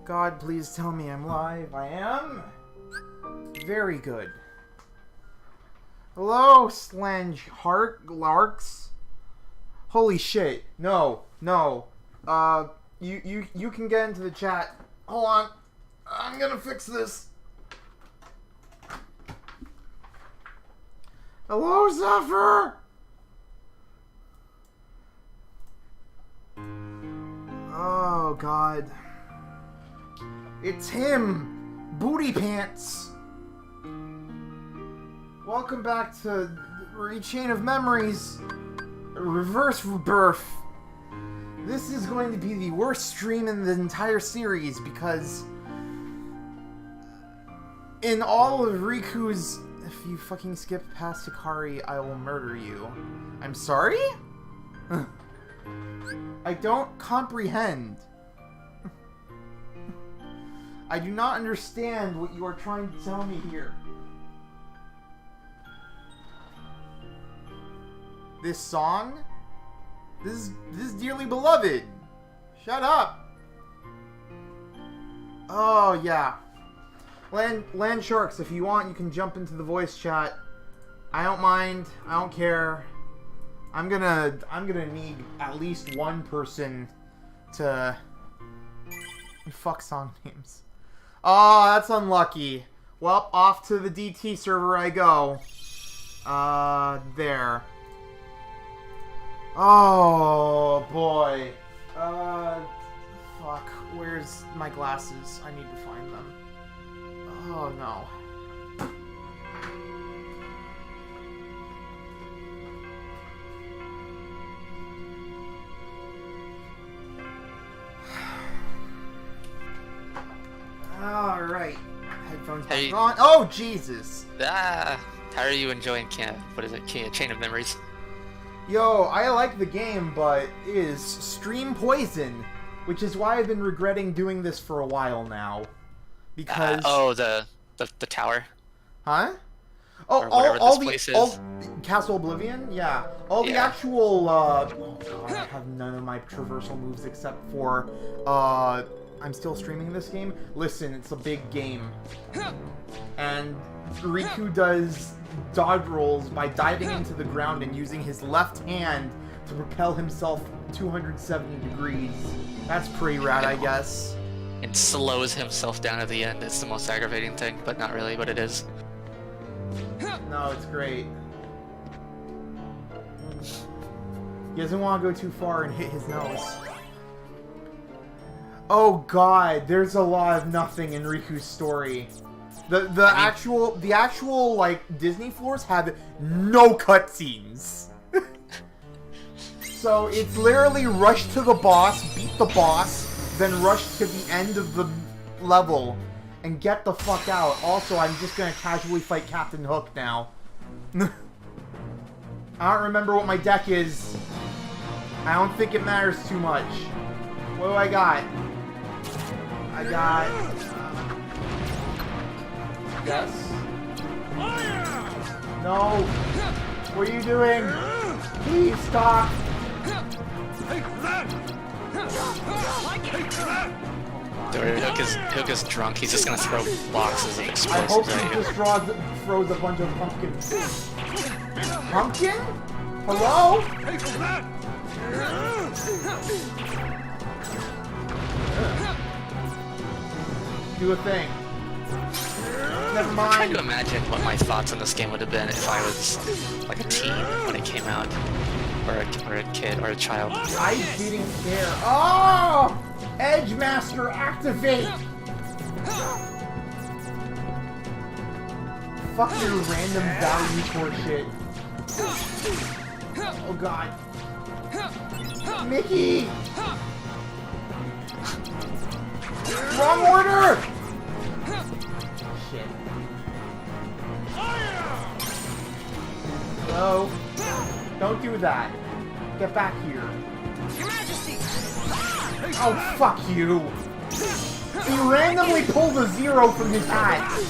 God, please tell me I'm live. I am. Very good. Hello, Slenge Larks. Holy shit. No. You can get into the chat. Hold on. I'm gonna fix this. Hello, Zephyr. Oh, God. It's him! Booty Pants! Welcome back to Rechain of Memories. Reverse Rebirth. This is going to be the worst stream in the entire series because in all of Riku's, if you fucking skip past Hikari, I will murder you. I'm sorry? I don't comprehend. I do not understand what you are trying to tell me here. This song? This is dearly beloved. Shut up. Oh, yeah. Land Sharks, if you want, you can jump into the voice chat. I don't mind. I don't care. I'm gonna need at least one person to... Fuck song names. Oh, that's unlucky. Well, off to the DT server I go. There. Oh, boy. Fuck. Where's my glasses? I need to find them. Oh, no. Alright. Headphones back on. Oh, Jesus! How are you enjoying Chain of Memories? Yo, I like the game, but it is stream poison. Which is why I've been regretting doing this for a while now. Because... the tower? Huh? Oh, all the Castle Oblivion? Yeah. The actual, oh god, I have none of my traversal moves except for, I'm still streaming this game. Listen, it's a big game. And Riku does dodge rolls by diving into the ground and using his left hand to propel himself 270 degrees. That's pretty rad, I guess. And slows himself down at the end. It's the most aggravating thing, but not really, but it is. No, it's great. He doesn't want to go too far and hit his nose. Oh god, there's a lot of nothing in Riku's story. The actual like Disney floors have no cutscenes. So it's literally rush to the boss, beat the boss, then rush to the end of the level and get the fuck out. Also, I'm just gonna casually fight Captain Hook now. I don't remember what my deck is. I don't think it matters too much. What do I got? I got... yes? No! What are you doing? Please stop! Hook is drunk. He's just gonna throw boxes of explosives. I hope he just throws a bunch of pumpkins. Pumpkin? Hello? Do a thing. Never mind. I'm trying to imagine what my thoughts on this game would have been if I was like a teen when it came out, or a kid, or a child. I didn't care. Oh! Edge Master, activate! Fuck your random value for shit. Oh god. Mickey! Wrong order! Shit. No. Don't do that. Get back here. Your Majesty! Oh, fuck you! He randomly pulled a 0 from his hat.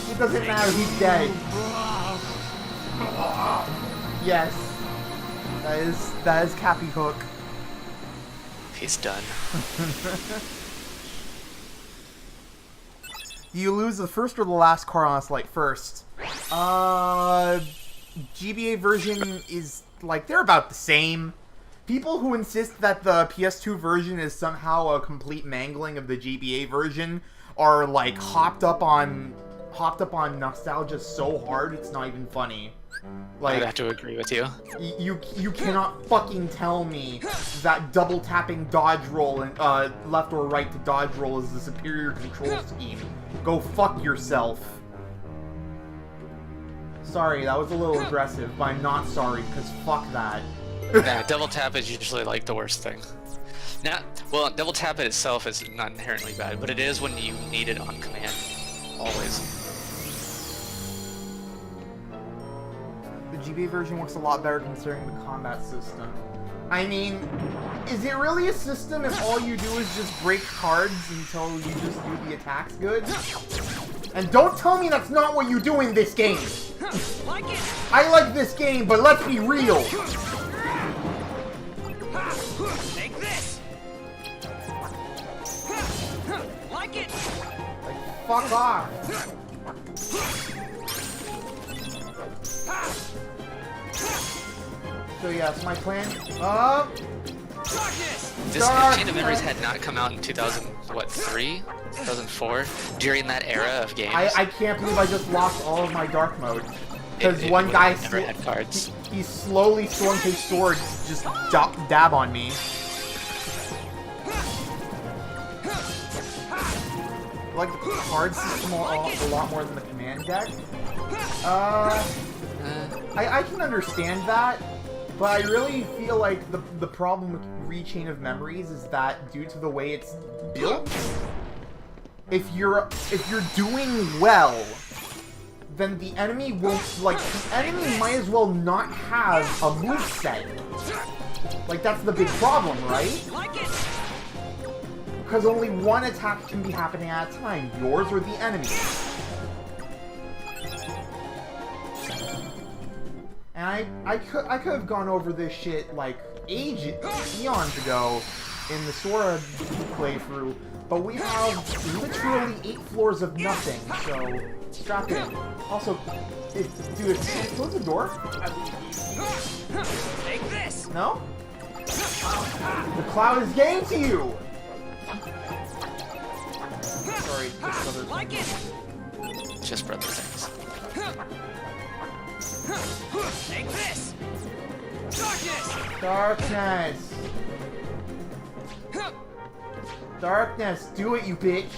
It doesn't matter, he's dead. Yes. That is Cappy Hook. He's done. Do you lose the first or the last card on a select first? GBA version is, like, they're about the same. People who insist that the PS2 version is somehow a complete mangling of the GBA version are, like, hopped up on nostalgia so hard it's not even funny. Like, I'd have to agree with you. You cannot fucking tell me that double tapping dodge roll and left or right to dodge roll is the superior control scheme. Go fuck yourself. Sorry, that was a little aggressive, but I'm not sorry, because fuck that. Yeah, double tap is usually like the worst thing. Well, double tap it itself is not inherently bad, but it is when you need it on command. Always. The GBA version looks a lot better considering the combat system. I mean, is it really a system if all you do is just break cards until you just do the attacks good? And don't tell me that's not what you do in this game! I like this game, but let's be real! Take this! Like it! Like, fuck off! So yeah, that's my plan. This Chain of Memories had not come out in 2003? 2004? During that era of games? I can't believe I just lost all of my dark mode. Because It one guy never had cards. He slowly swung his sword to just dab on me. I like the card system a lot more than the command deck. I can understand that, but I really feel like the problem with Chain of Memories is that due to the way it's built, if you're doing well, then the enemy won't, like, the enemy might as well not have a moveset. Like, that's the big problem, right? Because only one attack can be happening at a time, yours or the enemy. And I could have gone over this shit, like, eons ago in the Sora playthrough, but we have literally 8 floors of nothing, so strap in. Also, dude, close the door? Take this! No? The cloud is getting to you! Sorry, just other Like it! Just brother things. Take this! Darkness! Darkness! Darkness, do it, you bitch!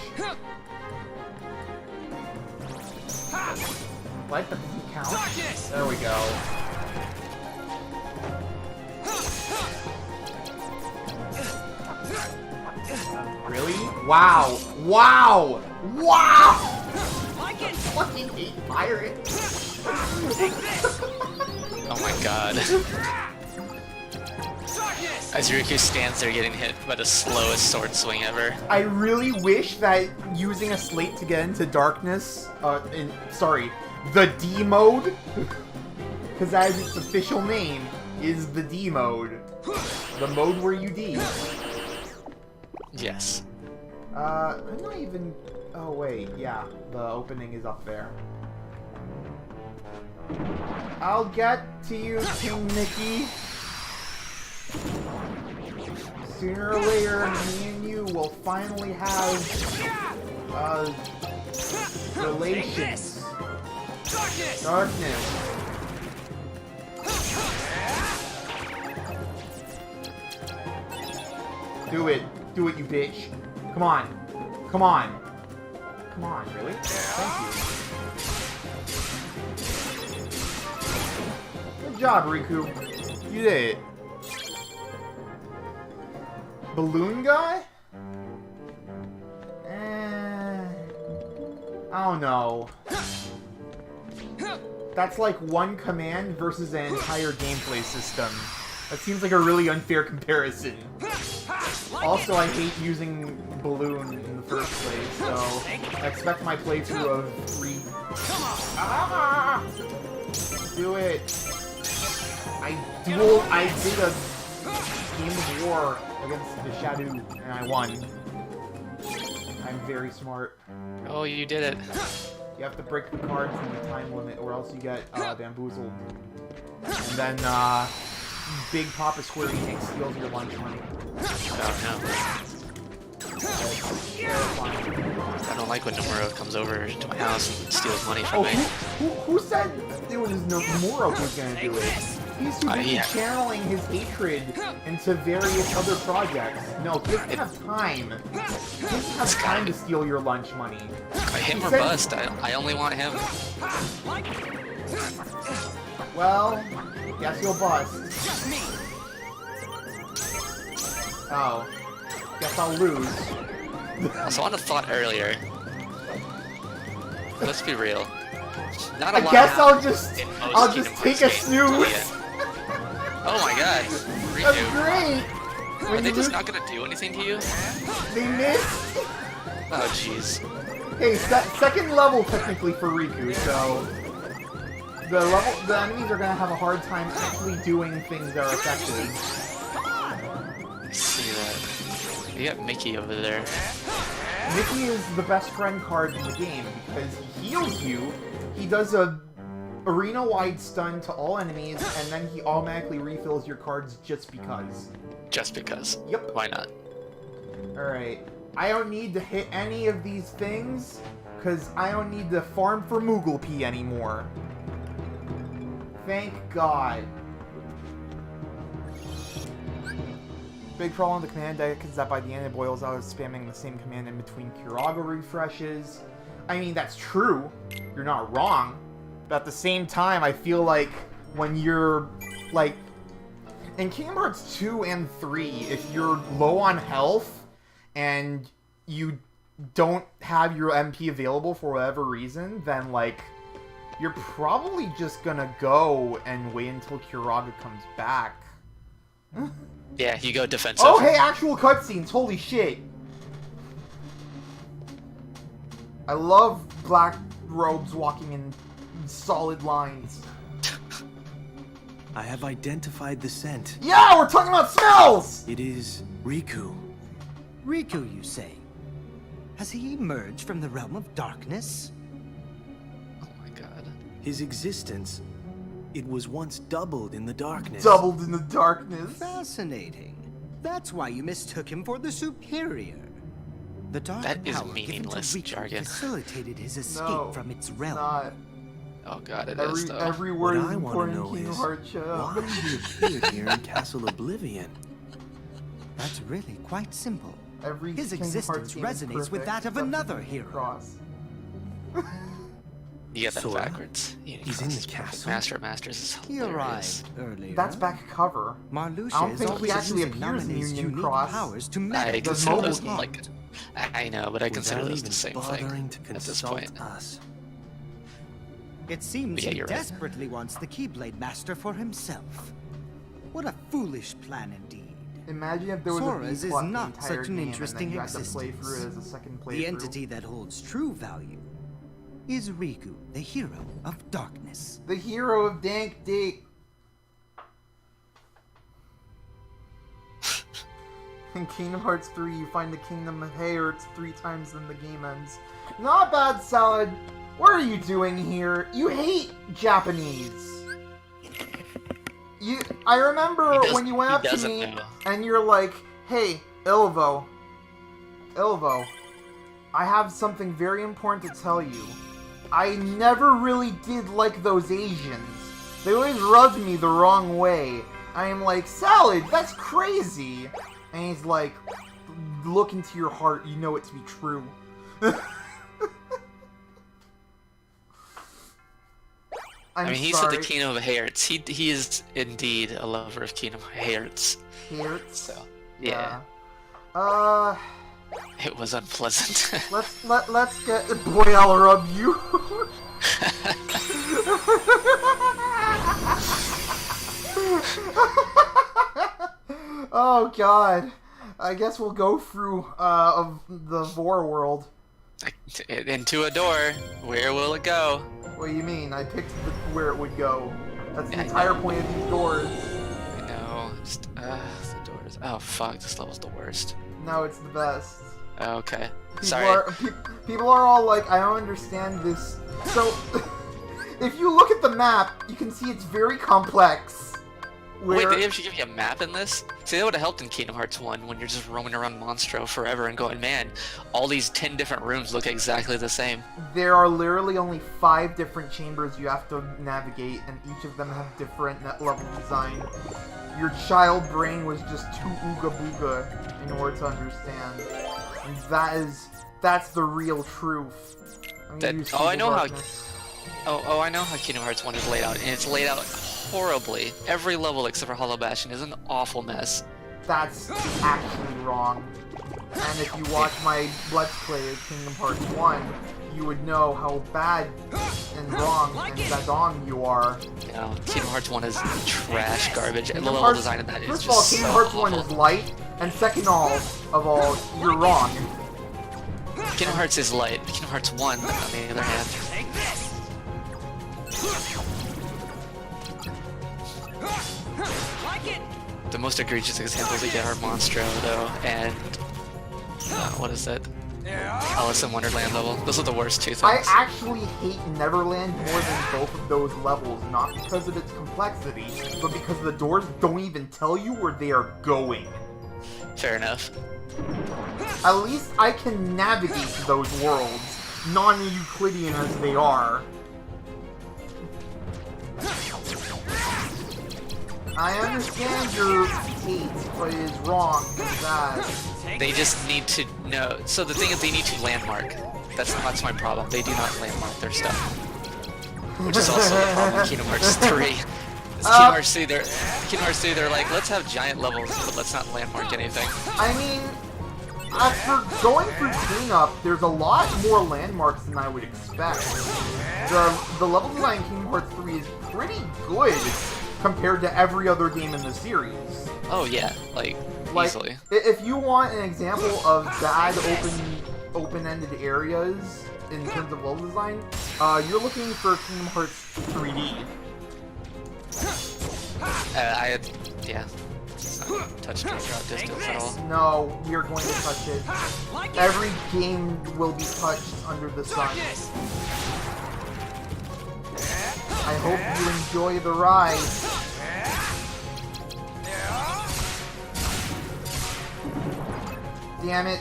What? That doesn't count? Darkness! There we go. Really? Wow! Wow! Wow! Like it! Fucking hate pirate! Oh my god. Darkness! As Riku stands there getting hit by the slowest sword swing ever. I really wish that using a slate to get into darkness, the D mode, because that is its official name, is the D mode. The mode where you D. Yes. I'm not even... Oh wait, yeah, the opening is up there. I'll get to you, King Mickey. Sooner or later, me and you will finally have, relations. Darkness! Darkness. Do it. Do it, you bitch. Come on. Come on. Come on, really? Thank you. Good job, Riku. You did it. Balloon guy? I don't know. That's like one command versus an entire gameplay system. That seems like a really unfair comparison. Also, I hate using Balloon in the first place, so I expect my playthrough of 3... Ah! Do it! I did a Game of War against the Shadow, and I won. I I'm very smart. Oh, you did it. You have to break the cards in the time limit, or else you get bamboozled. And then Big Papa Square Enix steals your lunch money. Oh no. I don't like when Nomura comes over to my house and steals money from me. Who said it was Nomura who was gonna do it? He's too busy channeling his hatred into various other projects. No, he doesn't have time. He doesn't have time to steal your lunch money. Him or bust. I only want him. Well, guess you'll bust. Oh. Guess I'll lose. So on a thought earlier. Let's be real. Not a I lot guess happens I'll in just most take Kingdom a Hearts games. snooze. Oh my god. That's Riku. great! Are they just not gonna do anything to you? They missed? Oh jeez. Hey, second level technically for Riku, so the enemies are gonna have a hard time actually doing things that are effective. I see that. You got Mickey over there. Mickey is the best friend card in the game because he heals you. He does a arena-wide stun to all enemies, and then he automatically refills your cards just because. Just because. Yep. Why not? Alright. I don't need to hit any of these things, because I don't need to farm for Moogle P anymore. Thank God. Big problem with the command deck is that by the end it boils out of spamming the same command in between Kuraga refreshes. I mean, that's true. You're not wrong. But at the same time, I feel like when you're, like, in Kingdom Hearts 2 and 3, if you're low on health and you don't have your MP available for whatever reason, then, like, you're probably just gonna go and wait until Kuraga comes back. Yeah, you go defensive. Oh, hey, actual cutscenes! Holy shit! I love black robes walking in solid lines. I have identified the scent. Yeah, we're talking about smells! It is Riku. Riku, you say? Has he emerged from the realm of darkness? Oh my god. His existence, it was once doubled in the darkness. Doubled in the darkness. Fascinating. That's why you mistook him for the superior. The dark That is power given to meaningless Riku jargon. facilitated his escape No, from its it's realm. not. Oh god, it is though. Every What word is I want to important in know Kingdom is Hearts show. why he appeared here in Castle Oblivion. That's really quite simple. Every His Kingdom existence Hearts game is resonates with perfect, that of except another for hero. Cross. You got that Sora? backwards. He's in the castle? Master of Masters is He hilarious. arrived earlier. That's back cover. Marluxia I don't is think he always actually using appears in Naminé's Union unique Cross. powers to I manage does consider mobile those game. like... I know, but I consider Without those even the same bothering thing to at this consult point. us. It seems Yeah, he you're right. desperately wants the Keyblade Master for himself. What a foolish plan indeed. Imagine if there was Sora's a is B-plot not the entire such an game interesting and then you had to play existence. through it as a second playthrough. The entity that holds true value is Riku, the hero of darkness. The hero of Dank Date. In Kingdom Hearts 3, you find the Kingdom of Hearts 3 times, then the game ends. Not bad, Salad. What are you doing here? You hate Japanese. I remember when you went up to me and you're like, "Hey, Ilvo, I have something very important to tell you. I never really did like those Asians. They always rubbed me the wrong way." I'm like, "Salad, that's crazy." And he's like, "Look into your heart, you know it to be true." I mean, he sorry. said the Kingdom of Hearts. He is indeed a lover of Kingdom Hearts. Hearts? So, Yeah. It was unpleasant. Let's get boy, I'll rub you. Oh God. I guess we'll go through of the Vor world. Into a door. Where will it go? What do you mean? I picked where it would go. That's the Yeah, I entire know. point of these doors. I know. Just the doors. Oh fuck! This level's the worst. No, it's the best. Okay. People Sorry. people are all like, I don't understand this. So, if you look at the map, you can see it's very complex. Wait, did they actually give you a map in this? See, that would have helped in Kingdom Hearts 1 when you're just roaming around Monstro forever and going, man, all these 10 different rooms look exactly the same. There are literally only 5 different chambers you have to navigate, and each of them have different net level design. Your child brain was just too ooga booga in order to understand. And that's the real truth. I know how Kingdom Hearts 1 is laid out, and it's laid out horribly. Every level except for Hollow Bastion is an awful mess. That's actually wrong. And if you watch my Let's Play of Kingdom Hearts 1, you would know how bad and wrong and badong you are. You know, Kingdom Hearts 1 is trash garbage, and the Kingdom level Hearts- design of that is First just of all, Kingdom so Hearts 1 awful. is light, and second of all, you're wrong. Kingdom Hearts is light. Kingdom Hearts 1, on the other hand, Take this. Like it. the most egregious examples we get are Monstro, though, and what is it? Alice in Wonderland level. Those are the worst two things. I actually hate Neverland more than both of those levels, not because of its complexity, but because the doors don't even tell you where they are going. Fair enough. At least I can navigate to those worlds, non-Euclidean as they are. I understand your hate, but it is wrong and bad. They just need to know. So the thing is, they need to landmark. That's my problem. They do not landmark their stuff, which is also the problem with Kingdom Hearts 3. Kingdom Hearts 3, they're like, let's have giant levels, but let's not landmark anything. I mean, after going through cleanup, there's a lot more landmarks than I would expect. The level design in Kingdom Hearts 3 is pretty good compared to every other game in the series. Oh yeah, like easily. If you want an example of bad open-ended areas in terms of level design, you're looking for Kingdom Hearts 3D. Yeah. It's not touch drop distance at all. No, we're going to touch it. Every game will be touched under the sun. I hope you enjoy the ride. Damn it.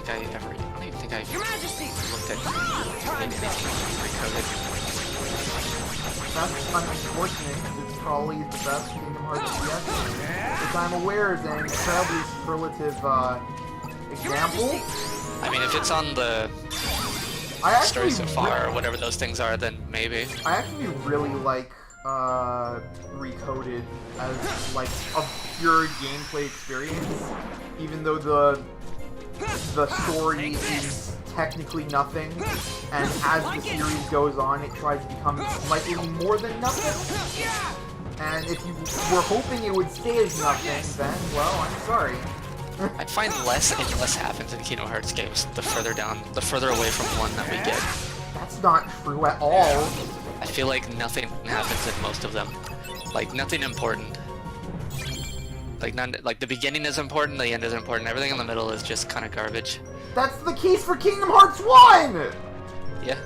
I don't even think I Your Majesty. looked at anything recoded. That's unfortunate, because it's probably the best Kingdom Hearts DS, which I'm aware is an incredibly superlative example. I mean, if it's on the I actually, Stories of Fire or whatever those things are, then maybe. I actually really like Recoded as like a pure gameplay experience, even though the story is technically nothing, and as the series goes on, it tries to become slightly more than nothing. And if you were hoping it would stay as nothing, then, well, I'm sorry. I find less and less happens in Kingdom Hearts games the further away from one that we get. That's not true at all. I feel like nothing happens in most of them. Like, nothing important. Like the beginning is important, the end is important, everything in the middle is just kind of garbage. That's the case for Kingdom Hearts 1! Yeah.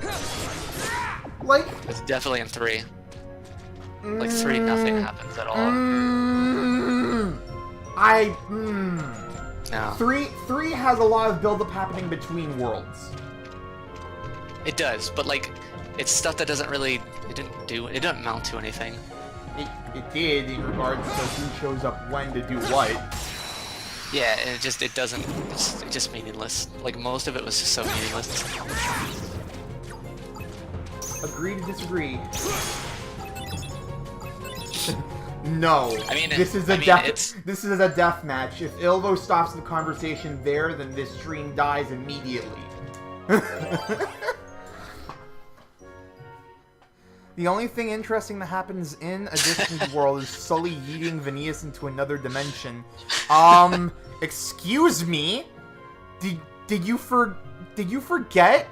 Like... It's definitely in 3. Like 3, nothing happens at all. No. 3 has a lot of build-up happening between worlds. It does, but like, it's stuff that doesn't really, it didn't amount to anything. It did in regards to who shows up when to do what. Yeah, and it's just meaningless. Like, most of it was just so meaningless. Agree to disagree. No. I mean, this is a death match. If Ilvo stops the conversation there, then this stream dies immediately. The only thing interesting that happens in a distant world is Sully yeeting Vanias into another dimension. Excuse me? Did you forget?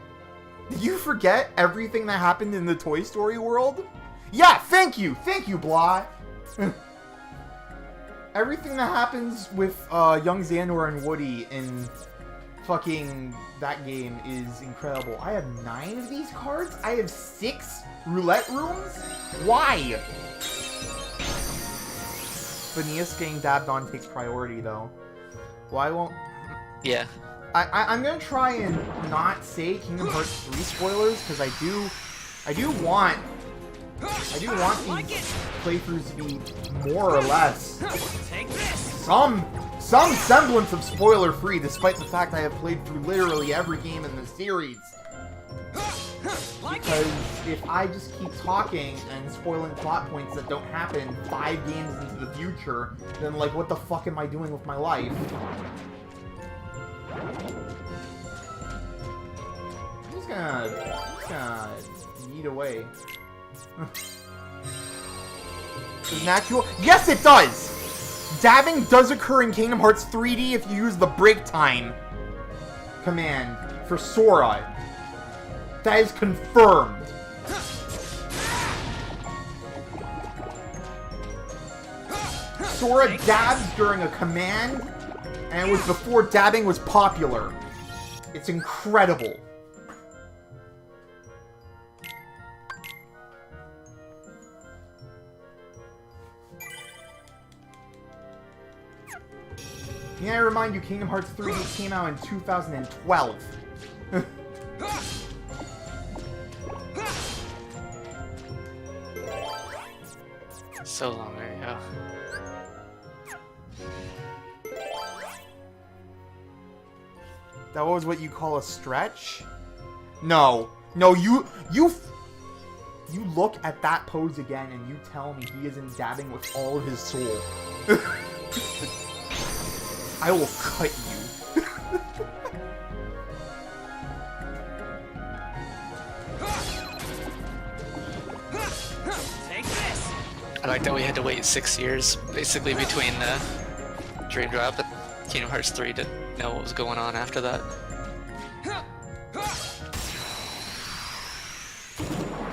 Did you forget everything that happened in the Toy Story world? Yeah, thank you, Blah. Everything that happens with young Xandor and Woody in fucking that game is incredible. I have 9 of these cards. I have 6 roulette rooms. Why? Phineas getting dabbed on takes priority though. Why won't? Yeah. I'm gonna try and not say Kingdom Hearts 3 spoilers because I do want these playthroughs to be more or less some semblance of spoiler free, despite the fact I have played through literally every game in the series. Because if I just keep talking and spoiling plot points that don't happen 5 games into the future, then like what the fuck am I doing with my life? I'm just gonna eat away. Does an actual? Yes, it does! Dabbing does occur in Kingdom Hearts 3D if you use the break time command for Sora. That is confirmed. Sora dabs during a command, and it was before dabbing was popular. It's incredible. May I remind you, Kingdom Hearts 3D came out in 2012. So long ago. That was what you call a stretch? No. No, you look at that pose again and you tell me he isn't dabbing with all of his soul. I will cut you. I like that we had to wait 6 years, basically, between Dream Drop and Kingdom Hearts 3 to know what was going on after that.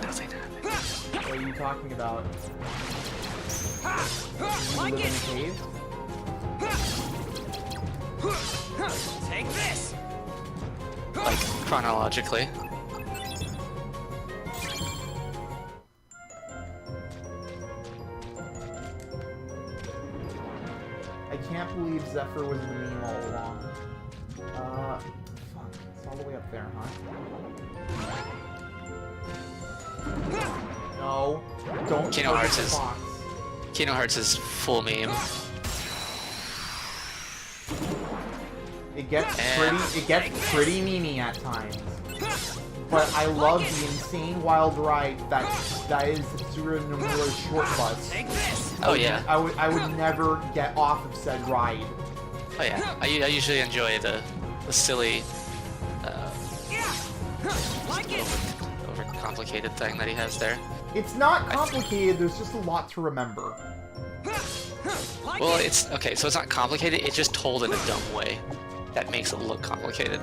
Nothing happened. What are you talking about? You live in a cave? Take this! Like, chronologically. I can't believe Zephyr was the meme all along. Fuck. It's all the way up there, huh? No. Don't Kingdom touch Hearts the is- box. Kingdom Hearts is full meme. It gets pretty memey at times. But I love the insane wild ride that is Tsuru Nomura's short bus. Oh yeah. I would never get off of said ride. Oh yeah. I usually enjoy the silly, overcomplicated thing that he has there. It's not complicated, there's just a lot to remember. Well, it's okay, so it's not complicated, it's just told in a dumb way. That makes it look complicated.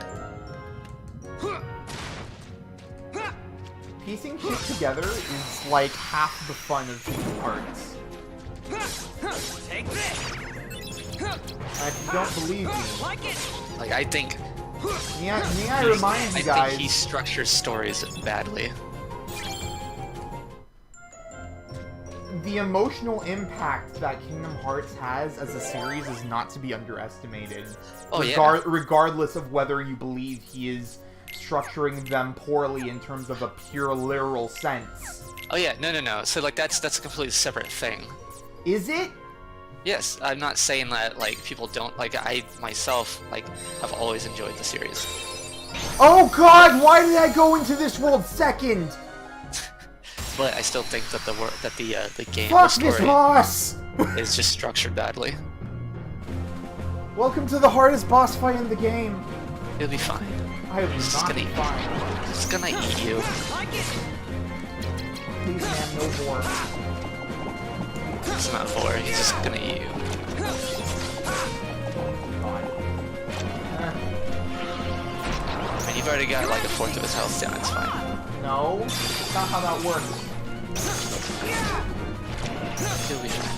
Piecing shit together is like half the fun of Kingdom Hearts. Take this! If you don't believe me, Like, I think... may I remind you I think he guys, structures stories badly. the emotional impact that Kingdom Hearts has as a series is not to be underestimated. Oh, yeah. Regardless of whether you believe he is structuring them poorly in terms of a pure literal sense. Oh yeah, no. So like that's a completely separate thing. Is it? Yes, I'm not saying that like people don't like. I myself like have always enjoyed the series. Oh god, why did I go into this world second? But I still think that the game, the Fuck this story, boss! is just structured badly. Welcome to the hardest boss fight in the game. It'll be fine. I am It's just not gonna fine. It's gonna eat you. Please, man, no more. It's not for. He's just gonna eat you. God. I mean, you've already got like a fourth of his health down. It's fine. No, that's not how that works. He'll be fine.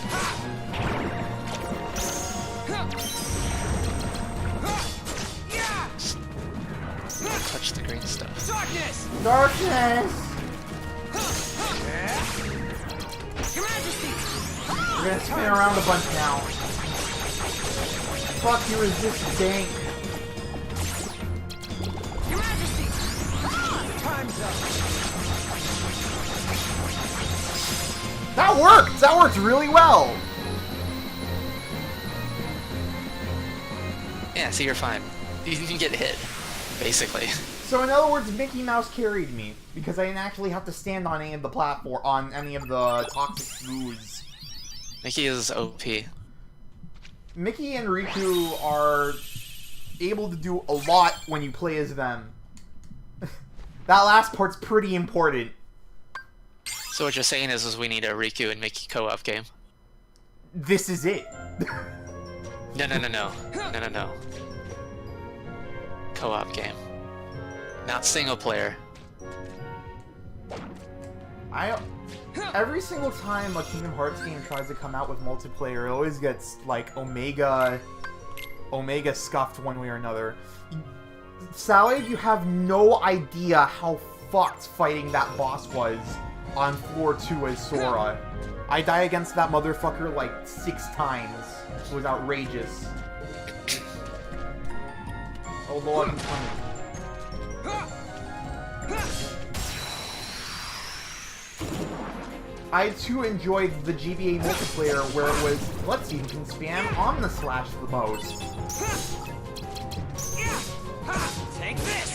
Just touch the green stuff. Darkness! Darkness! Your Majesty! We're gonna spin around a bunch now. Fuck, you resist dank. Your Majesty! Time's up! That worked! That worked really well! Yeah, so you're fine. You can get hit, basically. So in other words, Mickey Mouse carried me because I didn't actually have to stand on any of the platform, on any of the toxic ooze. Mickey is OP. Mickey and Riku are able to do a lot when you play as them. That last part's pretty important. So what you're saying is we need a Riku and Mickey co-op game. This is it. No. Co-op game. Not single player. Every single time a Kingdom Hearts game tries to come out with multiplayer, it always gets, like, Omega scuffed one way or another. Sally, you have no idea how fucked fighting that boss was on floor 2 as Sora. I die against that motherfucker like 6 times. It was outrageous. Oh lord, I'm coming. I too enjoyed the GBA multiplayer where it was, let's see who can spam Omnislash the most. Take this!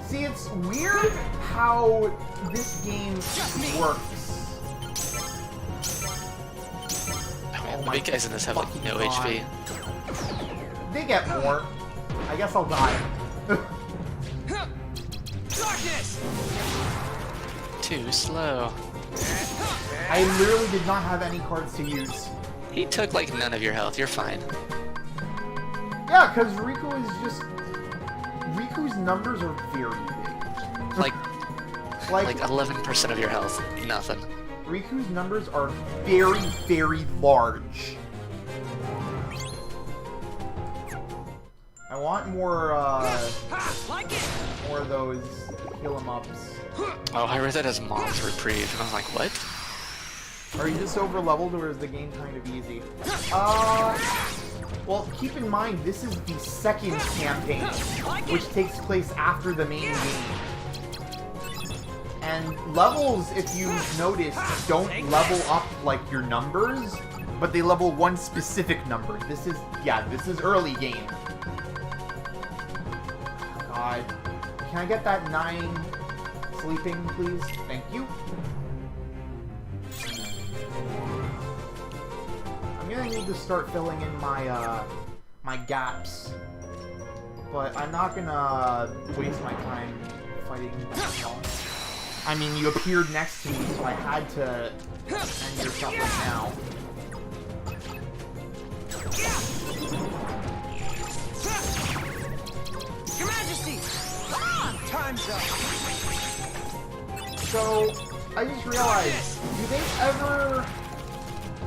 See, it's weird how this game works. Oh, the big guys in this have like no HP. They get more. I guess I'll die. Darkness! Too slow. I literally did not have any cards to use. He took like none of your health. You're fine. Yeah, because Riku is just... Riku's numbers are very big. Like 11% of your health. Nothing. Riku's numbers are very, very large. I want more, Like it! more of those kill-em-ups. Oh, I read that as Mom's Reprieve, and I was like, what? Are you just over-leveled, or is the game kind of easy? Well, keep in mind, this is the second campaign, which takes place after the main game. And levels, if you've noticed, don't level up, like, your numbers, but they level one specific number. This is early game. God. Can I get that 9 sleeping, please? Thank you. I'm gonna need to start filling in my, my gaps. But I'm not gonna waste my time fighting that boss. I mean, you appeared next to me, so I had to end your suffering now. Your Majesty! Time's up! So, I just realized, do they ever...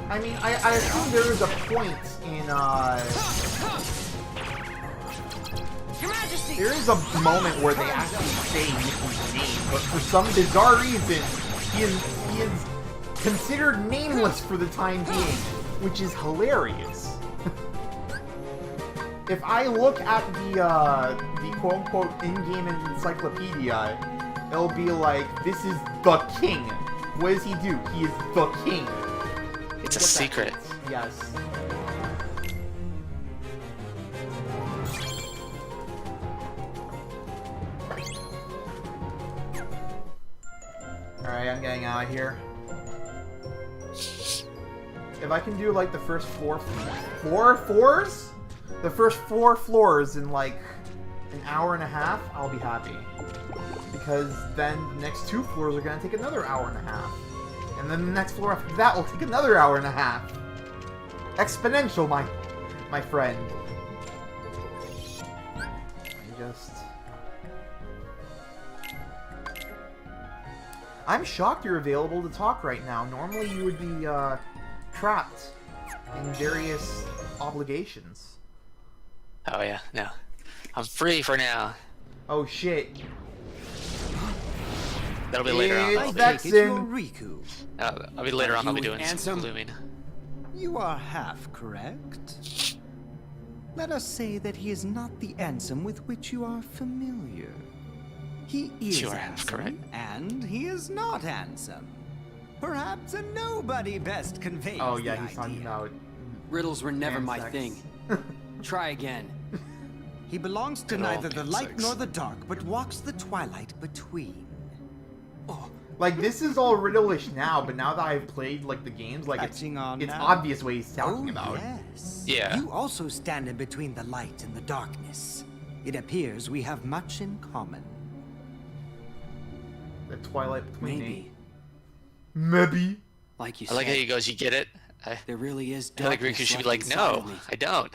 I mean, I assume there is a point in, Your Majesty! there is a moment where they actually say Mickey's name, but for some bizarre reason, he is considered nameless for the time being, which is hilarious. If I look at the quote-unquote in-game encyclopedia, it'll be like, this is the king. What does he do? He is the king. It's a What that secret. means. Yes. Alright, I'm getting out of here. If I can do, like, the first four floors? The first 4 floors in, like, an hour and a half, I'll be happy. Because then the next 2 floors are gonna take another hour and a half. And then the next floor after that will take another hour and a half. Exponential, my friend. I'm shocked you're available to talk right now. Normally you would be trapped in various obligations. Oh yeah, no. I'm free for now. Oh shit. That'll be later on. I It's take it you're Vexen. Riku. I'll be later on. I'll be you doing some handsome? blooming. You are half correct. Let us say that he is not the Ansem with which you are familiar. He is You are half Ansem, correct. and he is not Ansem. Perhaps a nobody best conveys Oh yeah, the he's talking idea. about Riddles were never my sex. thing. Try again. He belongs to Good old neither the man light sex. nor the dark, but walks the twilight between. Like, this is all riddle-ish now, but now that I've played, like, the games, like, it's Catching on now. obvious what he's talking about. Yes. Yeah. You also stand in between the light and the darkness. It appears we have much in common. The twilight between Maybe. Maybe. Like you I said, like how he goes, you get it? there really is I feel like darkness Riku should be left like, inside no, of me. I don't.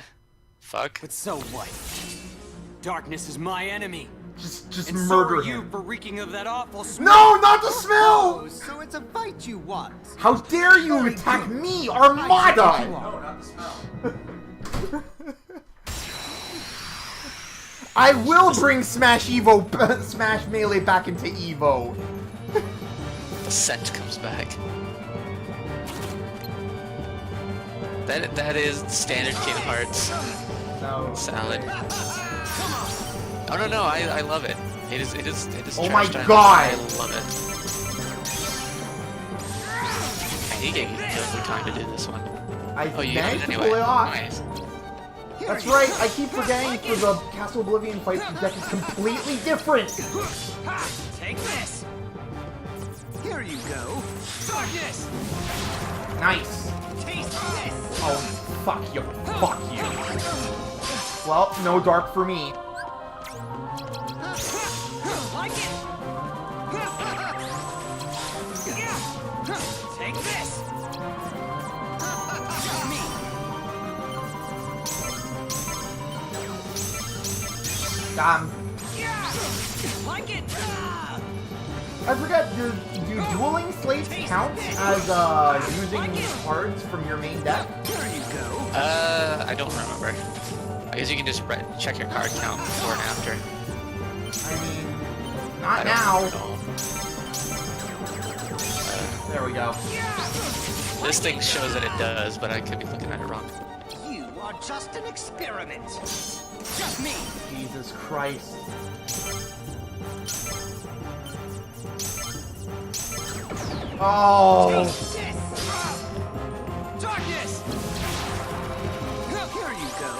Fuck. But so what? Darkness is my enemy. Just And so murder are you him. for reaking of that awful smell. No, not the smell! Oh, so it's a fight you want. How dare you Very attack good. me, You Armada! are. I will bring Smash Evo, Smash Melee back into Evo. The scent comes back. That is standard Kingdom Hearts No. salad. Oh no, I love it. It is Oh trash my time. God. I love it. And he gave me no time to do this one. I Oh, you did managed it to anyway. pull it off. Nice. That's right, I keep forgetting for the Castle Oblivion fight, the deck is completely different. Ha! Take this. Here you go. Darkness. Nice. Taste this. Oh, fuck you. Fuck you. Well, no dark for me. Like it. Yeah. Take this. Me. Yeah. Like it. I forgot, do dueling slates count as using cards from your main deck? Here you go. I don't remember. I guess you can just check your card count before and after. I mean, I not don't now. know. There we go. This thing shows that it does, but I could be looking at it wrong. You are just an experiment. Just me. Jesus Christ. Oh, Taste this. Darkness. Here you go.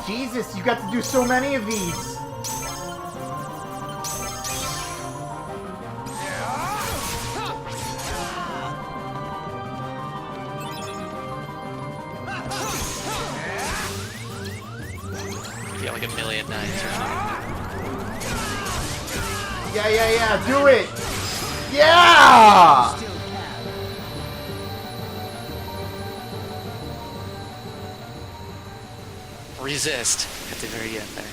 Jesus, you got to do so many of these. Yeah, like a million nines or something. Yeah, do it. Yeah! Still can. Resist at the very end there.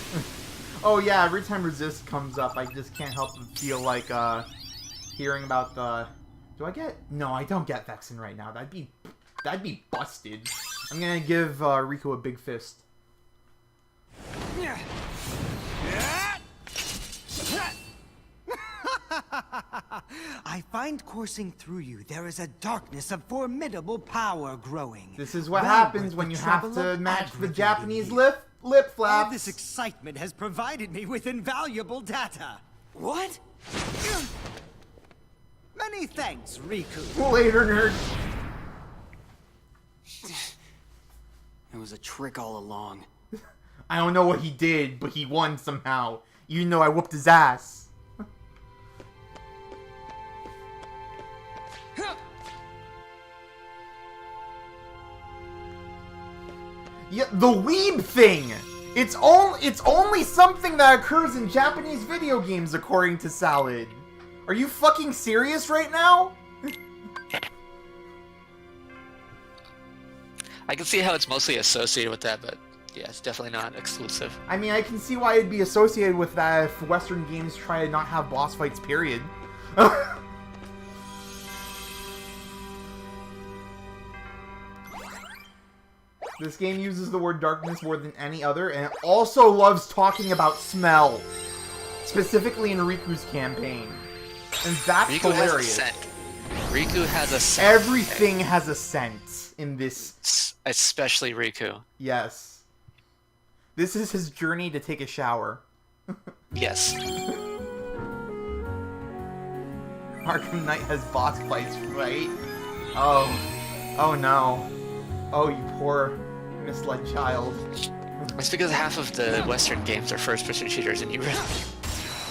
Oh yeah, every time resist comes up, I just can't help but feel like, hearing about the... Do I get... No, I don't get Vexen right now. That'd be busted. I'm gonna give, Riku a big fist. I find coursing through you there is a darkness of formidable power growing. This is what Well happens worth when the you have trouble to of match the aggravating Japanese me. lip All flaps. this excitement has provided me with invaluable data. What? Many thanks, Riku. Later, nerd. It was a trick all along. I don't know what he did, but he won somehow. Even though I whooped his ass. Yeah, the weeb thing! It's only something that occurs in Japanese video games, according to Salad. Are you fucking serious right now? I can see how it's mostly associated with that, but yeah, it's definitely not exclusive. I mean, I can see why it'd be associated with that if Western games try to not have boss fights, period. This game uses the word darkness more than any other, and it also loves talking about smell. Specifically in Riku's campaign. And that's Riku hilarious. has a scent. Riku has a scent. Everything has a scent in this. Especially Riku. Yes. This is his journey to take a shower. Yes. Arkham Knight has boss fights, right? Oh. Oh no. Oh, you poor misled child. It's because half of the Western games are first-person shooters, and you really...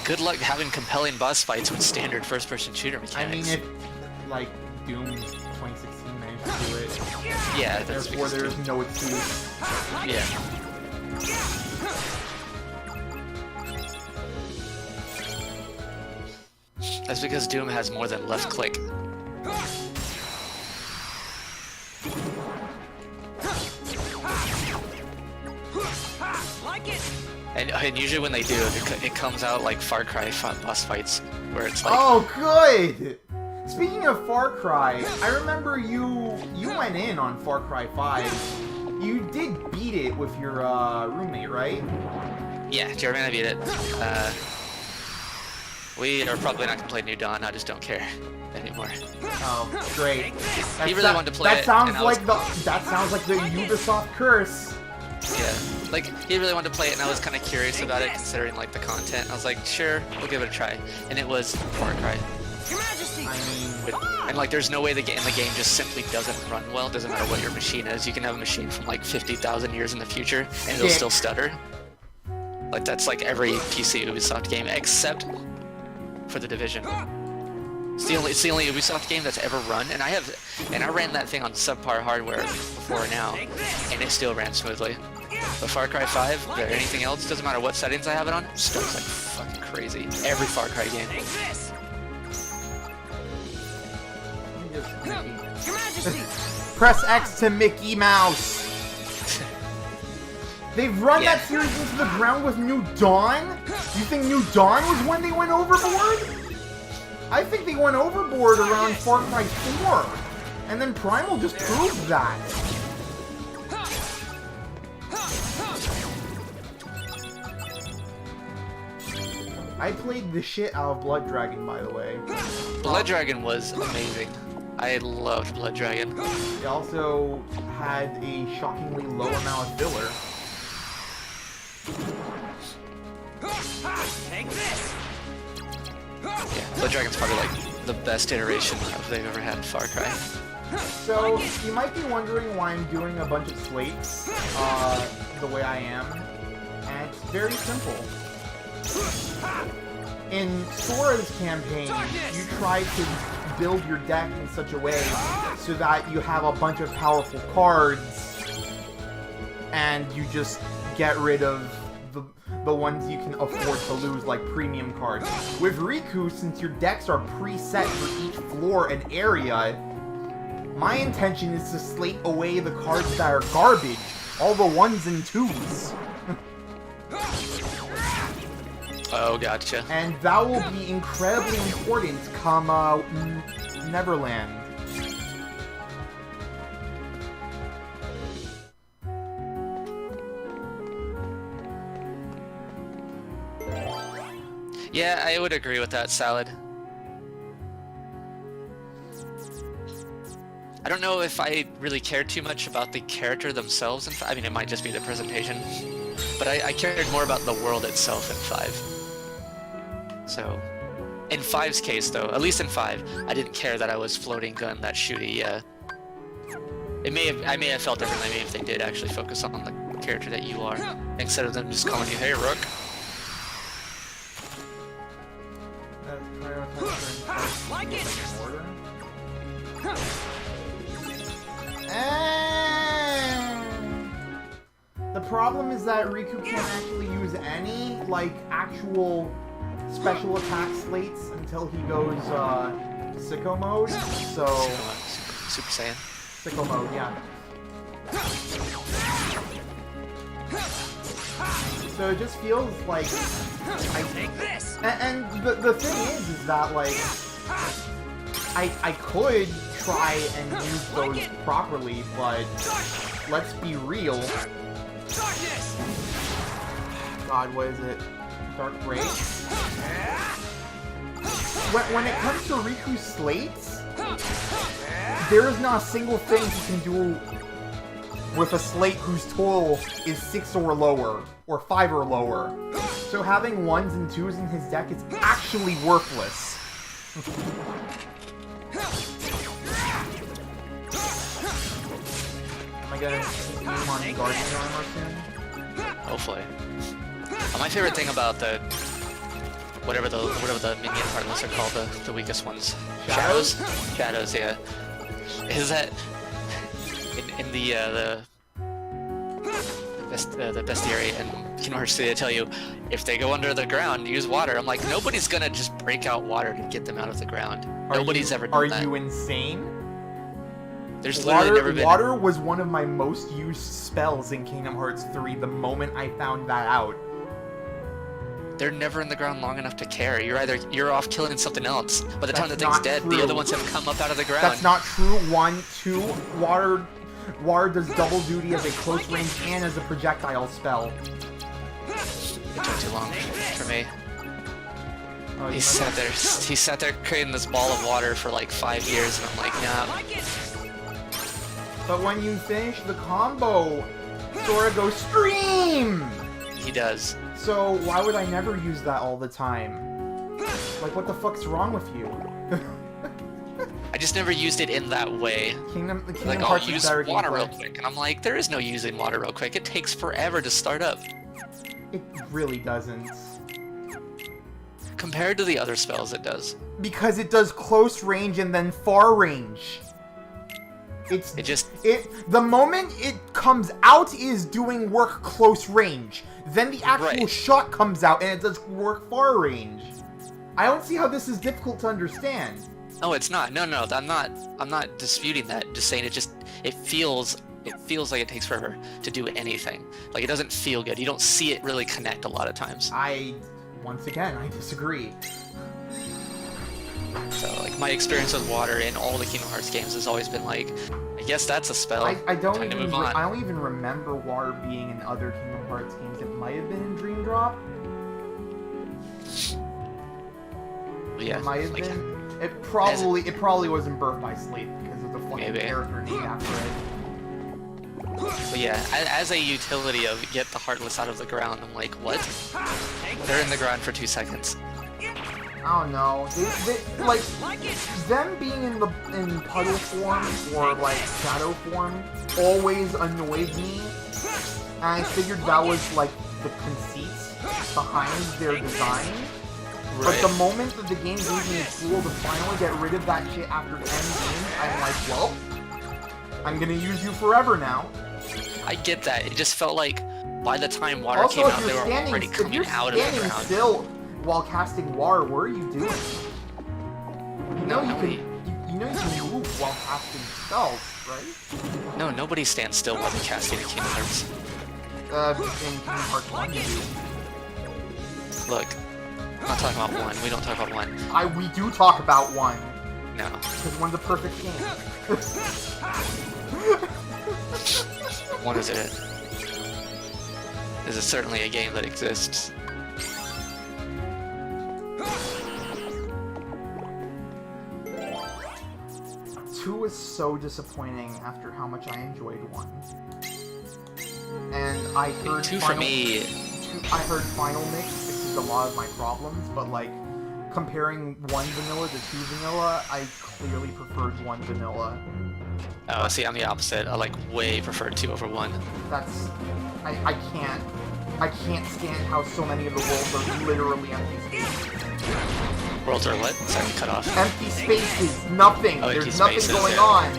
Good luck having compelling boss fights with standard first-person shooter mechanics. I mean, if, like, Doom 2016 managed to do it, Yeah, that's therefore because there's Doom... no excuse. Yeah. That's because Doom has more than left click. And usually when they do, it comes out like Far Cry boss fights, where it's like... Oh, good! Speaking of Far Cry, I remember you went in on Far Cry 5. You did beat it with your roommate, right? Yeah, Jeremy and I beat it. We are probably not gonna play New Dawn. I just don't care anymore. Oh, great. He really wanted to play that it, sounds and I like was- that sounds like the Ubisoft curse. Yeah, like he really wanted to play it, and I was kind of curious about it, considering like the content. I was like, sure, we'll give it a try, and it was Far Cry. I mean, And like, there's no way the game just simply doesn't run well. Doesn't matter what your machine is. You can have a machine from like 50,000 years in the future, and it'll still stutter. Like that's like every PC Ubisoft game, except for The Division. It's the only Ubisoft game that's ever run, and I ran that thing on subpar hardware before now, and it still ran smoothly. But Far Cry 5 or anything else, doesn't matter what settings I have it on, it starts like fucking crazy. Every Far Cry game. press X to Mickey Mouse. They've run that series into the ground with New Dawn? You think New Dawn was when they went overboard? I think they went overboard around Far Cry 4. And then Primal just proved that. I played the shit out of Blood Dragon, by the way. Blood Dragon was amazing. I loved Blood Dragon. It also had a shockingly low amount of filler. Yeah, Blood Dragon's probably like the best iteration of they've ever had in Far Cry. So, you might be wondering why I'm doing a bunch of slates, the way I am. And it's very simple. In Sora's campaign, you try to build your deck in such a way so that you have a bunch of powerful cards, and you just get rid of the ones you can afford to lose, like premium cards. With Riku, since your decks are preset for each floor and area, my intention is to slate away the cards that are garbage, all the 1s and 2s. Oh, gotcha. And that will be incredibly important come Neverland. Yeah, I would agree with that, Salad. I don't know if I really cared too much about the character themselves. I mean, it might just be the presentation. But I cared more about the world itself in 5. So, in 5's case, though, at least in 5, I didn't care that I was floating gun, that shooty. I may have felt differently maybe if they did actually focus on the character that you are, instead of them just calling you, "Hey, Rook." Like it. The problem is that Riku can't actually use any, like, actual special attack slates until he goes, sicko mode, so... Super Saiyan. Sicko mode, yeah. So it just feels like... And the thing is that, like... I could try and use those properly, but let's be real. God, what is it? Dark Gray? When it comes to Riku's slates, there is not a single thing he can do with a slate whose total is 6 or lower, or 5 or lower. So having 1s and 2s in his deck is actually worthless. Am I gonna see him on Guardian Armor soon? Hopefully. My favorite thing about the whatever the minion heartless are called, the weakest ones. Shadows? Shadows, yeah. Is that in the bestiary and Kingdom Hearts 3, they tell you if they go under the ground, use water. I'm like, nobody's gonna just break out water to get them out of the ground. Nobody's ever done that. Are you insane? There's literally never been. Water was one of my most used spells in Kingdom Hearts 3 the moment I found that out. They're never in the ground long enough to care. You're off killing something else. By the time the That's thing's not dead, true. the other ones have come up out of the ground. That's not true. 1, 2, water does double duty as a close range and as a projectile spell. It took too long for me. Oh, He sat there creating this ball of water for like 5 years, and I'm like, nah. But when you finish the combo, Sora goes stream! He does. So why would I never use that all the time? Like, what the fuck's wrong with you? I just never used it in that way. Kingdom Like, I'll Hearts is use better water real gameplay. quick, and I'm like, there is no using water real quick. It takes forever to start up. It really doesn't. Compared to the other spells, it does. Because it does close range and then far range. The moment it comes out is doing work close range. Then the actual shot comes out and it does work far range. I don't see how this is difficult to understand. No, it's not. No, I'm not disputing that. Just saying it feels like it takes forever to do anything. Like, it doesn't feel good. You don't see it really connect a lot of times. Once again, I disagree. So, like, my experience with water in all the Kingdom Hearts games has always been like, I guess that's a spell. I don't Time to move even on. I don't even remember water being in other Kingdom Hearts games. It might have been in Dream Drop. Yeah, It might have like, been. It probably wasn't Birth by Sleep because of the fucking Maybe. character named after it. But yeah, as a utility of get the Heartless out of the ground, I'm like, what? They're in the ground for 2 seconds. I don't know. Like them being in puddle form or like shadow form always annoyed me, and I figured that was like the conceit behind their design. But the moment that the game gave me a tool to finally get rid of that shit after 10 games, I'm like, well, I'm gonna use you forever now. I get that. It just felt like by the time water Also, came if out, you're they were standing, already coming out of the standing ground. still while casting water, what are you doing? You know you nobody- can move while casting spells, right? No, nobody stands still while they're casting a Kingdom Hearts. In Kingdom Hearts 1 you do. Look, I'm not talking about one. We don't talk about one. We do talk about 1, No. because 1's a perfect game. One is it. This is certainly a game that exists. Two was so disappointing after how much I enjoyed 1. And I heard Two for me. I heard Final Mix fixes a lot of my problems, but like comparing 1 vanilla to 2 vanilla, I clearly preferred 1 vanilla. Oh, see, I'm the opposite. I like way prefer 2 over 1. That's I can't stand how so many of the worlds are literally empty spaces. Worlds are what? Sorry, cut off. Empty spaces, nothing. Oh, There's empty nothing spaces, going yeah. on.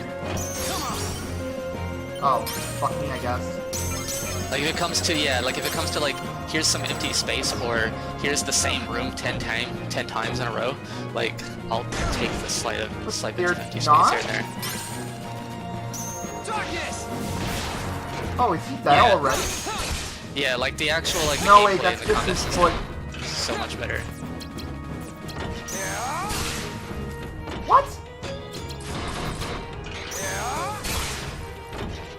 Oh, fuck me, I guess. Like if it comes to like here's some empty space or here's the same room 10 times in a row, like I'll take the slight bit of There's empty space not? here and there. Oh, is he dead Yeah. already? Yeah, like the actual like No, gameplay wait, in that's the just contest his is foot. so much better. What?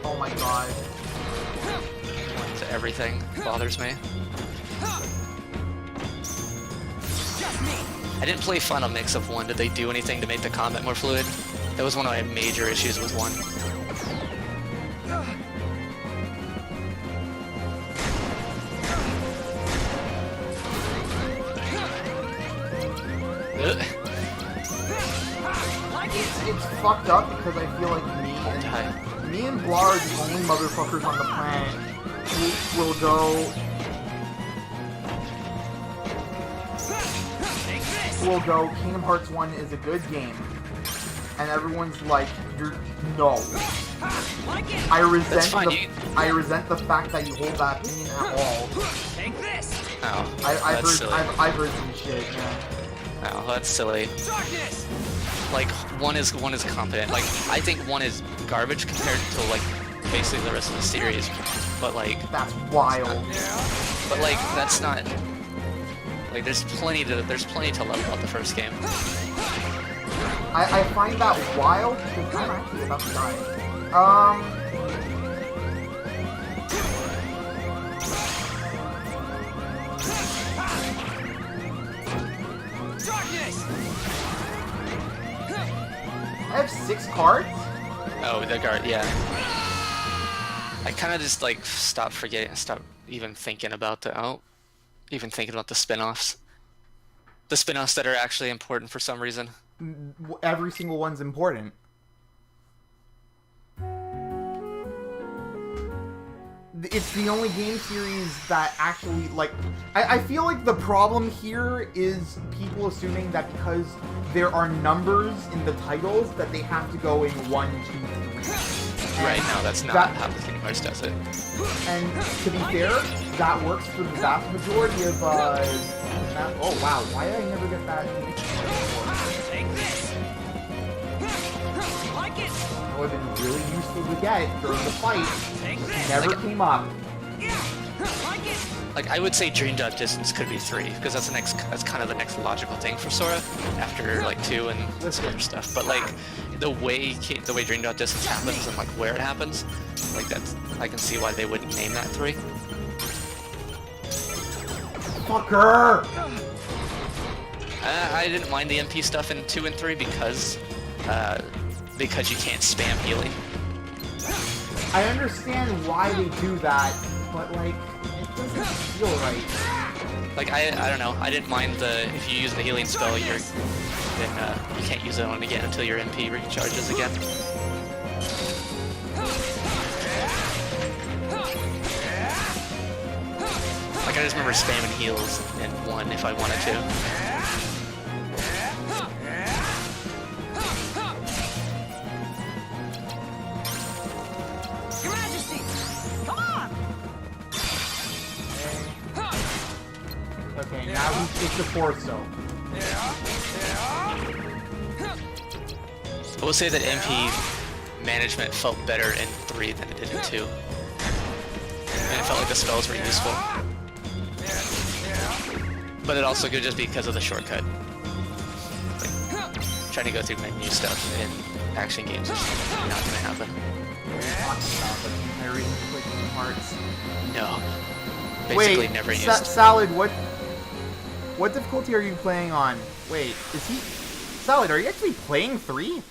Oh my my god. One to everything bothers me. I didn't play Final Mix of 1. Did they do anything to make the combat more fluid? That was one of my major issues with 1. It's fucked up because I feel like me and Blah are the only motherfuckers on the planet who will go, Kingdom Hearts 1 is a good game. And everyone's like, no. I resent the fact that you hold that opinion at all. Take this. Oh, I've heard some shit, man. Oh, that's silly. Darkness. Like, one is competent. Like, I think 1 is garbage compared to, like, basically the rest of the series. But, like... That's wild. But, like, that's not... Like, there's plenty to love about the first game. I find that wild because I'm actually about to die. Darkness. I have 6 cards? Oh, the guard, yeah. I kind of just, like, stopped even thinking about the spin-offs. The spin-offs that are actually important for some reason. Every single one's important. It's the only game series that actually, like... I feel like the problem here is people assuming that because there are numbers in the titles that they have to go in 1, 2, 3. Right, no, that's not how the Kingdom Hearts does it. And to be fair, that works for the vast majority of, oh wow, why did I never get that? Take this. Like it. That would have been really useful to get during the fight. Take this. Never came up. Yeah. Like it. Like, I would say Dream Drop Distance could be 3, because that's kind of the next logical thing for Sora, after, like, 2 and some other stuff. But, like, the way Dream Drop Distance happens and, like, where it happens, like, I can see why they wouldn't name that 3. Fucker! I didn't mind the MP stuff in 2 and 3 because you can't spam healing. I understand why they do that, but, like, it doesn't feel right. Like, I don't know, I didn't mind if you use the healing spell, then you can't use it on again until your MP recharges again. Like, I just remember spamming heals in 1 if I wanted to. Your Majesty. Come on. Okay, now we take the torso. I will say that MP management felt better in 3 than it did in 2. And it felt like the spells were useful. But it also could just be because of the shortcut. Like, trying to go through menu stuff in action games is not going to happen. I read Kingdom Hearts. No. Basically never used. Salad, what difficulty are you playing on? Wait, Salad, are you actually playing 3?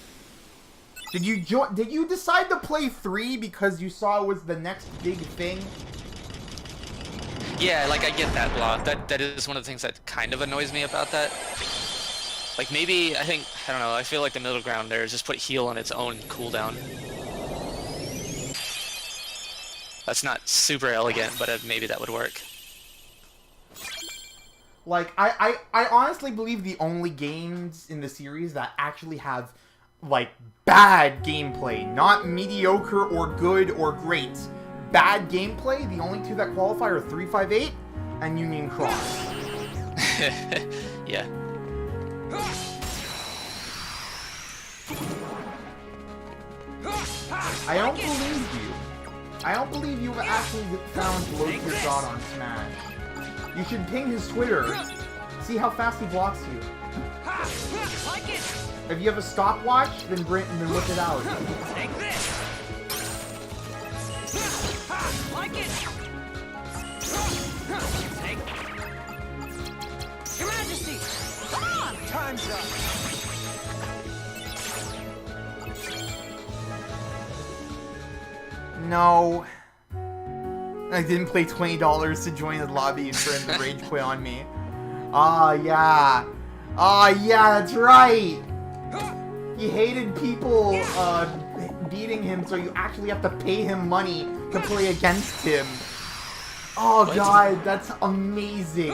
Did you decide to play 3 because you saw it was the next big thing? Yeah, like, I get that, Blah. That is one of the things that kind of annoys me about that. Like, maybe, I don't know, I feel like the middle ground there is just put heal on its own cooldown. That's not super elegant, but maybe that would work. Like, I honestly believe the only games in the series that actually have, like, bad gameplay, not mediocre or good or great, bad gameplay, the only 2 that qualify are 358 and Union Cross. Yeah. I don't believe you. I don't believe you actually found Low-Tier God on Smash. You should ping his Twitter. See how fast he blocks you. If you have a stopwatch, then whip it out. Take this. Like it! Take... Your Majesty! Come on! Time's up! No. I didn't pay $20 to join the lobby for him to rage quit on me. Ah, yeah. Ah, yeah, that's right. He hated people beating him, so you actually have to pay him money to play against him. Oh, What? God, that's amazing.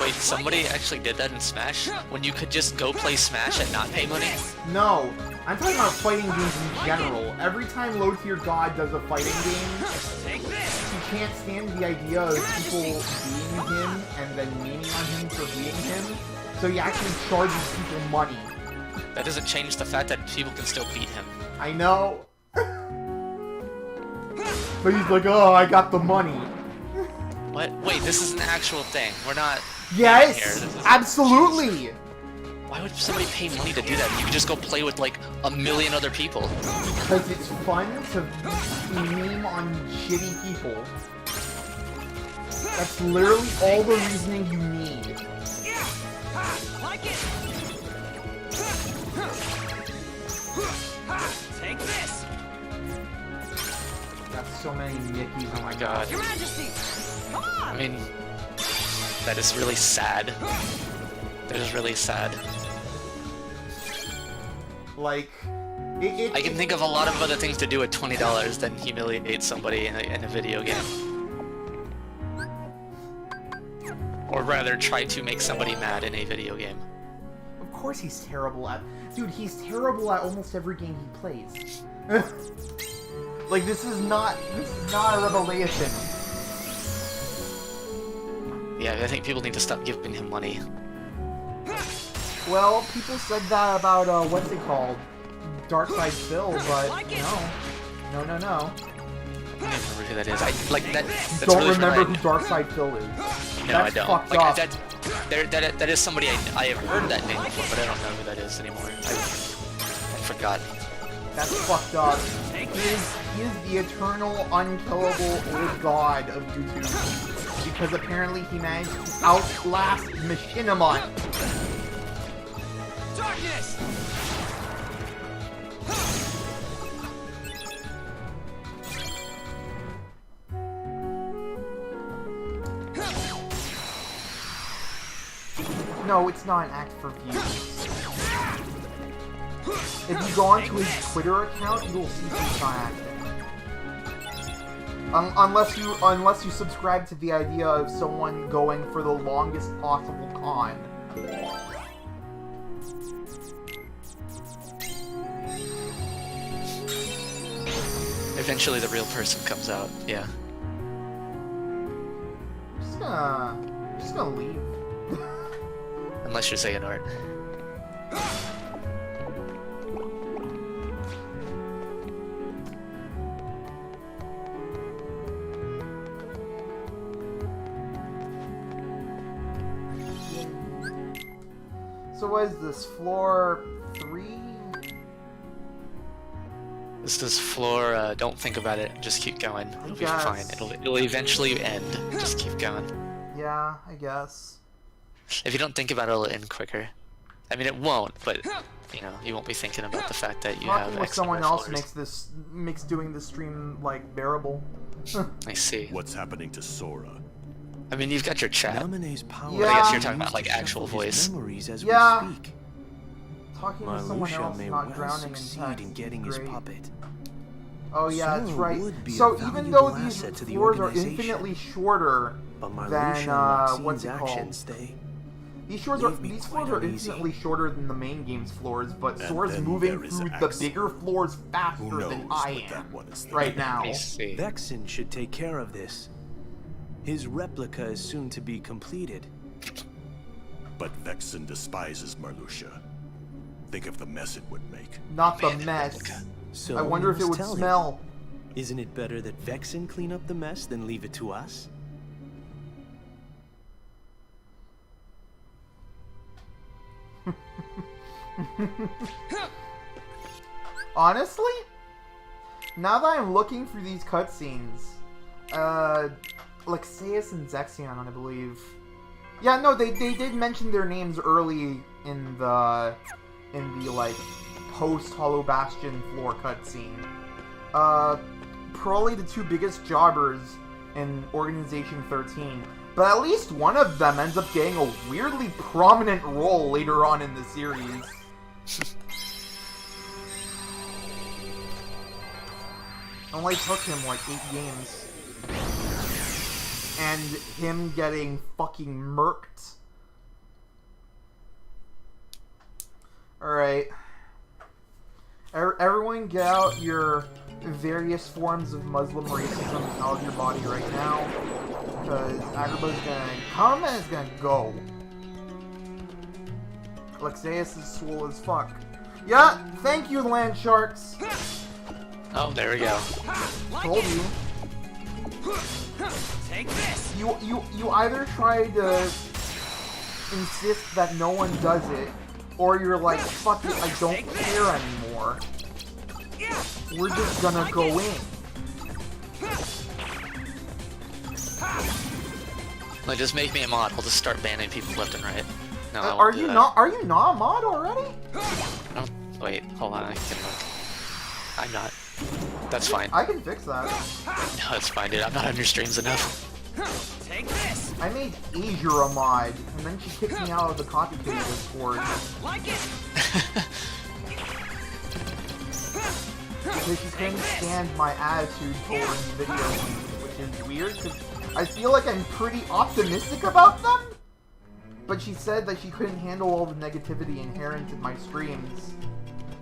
Wait, somebody actually did that in Smash? When you could just go play Smash and not pay money? No, I'm talking about fighting games in general. Every time Low Tier God does a fighting game, Take this! he can't stand the idea of people beating him and then meaning on him for beating him, so he actually charges people money. That doesn't change the fact that people can still beat him. I know. But he's like, oh, I got the money. What? Wait, this is an actual thing. We're not... Yes, here. This is- absolutely. Why would somebody pay money to do that? You could just go play with like a million other people. Because it's fun to meme on shitty people. That's literally all the reasoning you need. Yeah! Ha! Like it! Ha! Take this! That's so many Mickeys. Oh my god. Your Majesty! Come on! I mean, that is really sad. That is really sad. Like, I can think of a lot of other things to do with $20 than humiliate somebody in a video game. Or rather, try to make somebody mad in a video game. Of course he's terrible at... Dude, he's terrible at almost every game he plays. Like, this is not a revelation. Yeah, I think people need to stop giving him money. Well, people said that about, what's it called? Darkside Phil, but no. No. I don't remember who that is. That's Don't really remember funny. who Darkside Phil is. No, I That's don't. fucked Like, up. that is somebody I have heard that name before, but I don't know who that is anymore. I forgot. That's fucked up. He is the eternal, unkillable old god of YouTube. Because apparently he managed to outlast Machinima. Darkness! No, it's not an act for views. If you go onto his Twitter account, you will see he's not acting. Unless you subscribe to the idea of someone going for the longest possible con. Eventually the real person comes out, yeah. I'm just gonna leave. Unless you're saying art. So what is this, floor 3? This is floor, don't think about it, just keep going. It'll be guess. fine. It'll eventually end. Just keep going. Yeah, I guess. If you don't think about it, it'll end quicker. I mean, it won't, but, you know, you won't be thinking about the fact that you have Talking with X someone number of else floors. makes doing the stream, like, bearable. I see. What's happening to Sora? I mean, you've got your chat. Namine's power Yeah. I guess you're talking about, like, actual shuffle his voice. memories as Yeah. we speak. Talking with someone Marluxia else, may not well drowning in succeed text. in getting his Great. puppet. Oh yeah, that's Sora right. would be a So even though valuable these asset to the floors are organization. infinitely shorter But than Marluxia and what's Maxine's it called? actions, These leave me floors quite are uneasy. infinitely shorter than the main game's floors, but And Sora's then moving there is through the Axe. bigger floors Who faster knows than what I that am one is right thinking? now. I see. Vexen should take care of this. His replica is soon to be completed. But Vexen despises Marluxia. Think of the mess it would make. Not the Man, mess. replica. So I wonder if we it must would tell him. smell. Isn't it better that Vexen clean up the mess than leave it to us? Honestly, now that I'm looking through these cutscenes, Lexaeus and Zexion, I believe. Yeah, no, they did mention their names early in the like post Hollow Bastion floor cutscene. Probably the two biggest jobbers in Organization 13, but at least one of them ends up getting a weirdly prominent role later on in the series. Only took him like 8 games. And him getting fucking murked. Alright. Everyone get out your various forms of Muslim racism out of your body right now. Because Agrabah's gonna come and it's gonna go. Lexaeus is swole as fuck. Yeah, thank you, land sharks. Oh, there we go. Told you. Take this. You either try to insist that no one does it, or you're like, fuck it, I don't care anymore. We're just gonna go in. Like, just make me a mod. I'll just start banning people left and right. No, I won't Are do you that. not? Are you not a mod already? No, wait, hold on. I can look. I'm not. That's fine. I can fix that. No, it's fine, dude. I'm not on your streams enough. Take this. I made Asia a mod, and then she kicked me out of the copy kit Discord Like it. because she couldn't stand my attitude towards video games, which is weird because I feel like I'm pretty optimistic about them. But she said that she couldn't handle all the negativity inherent in my streams.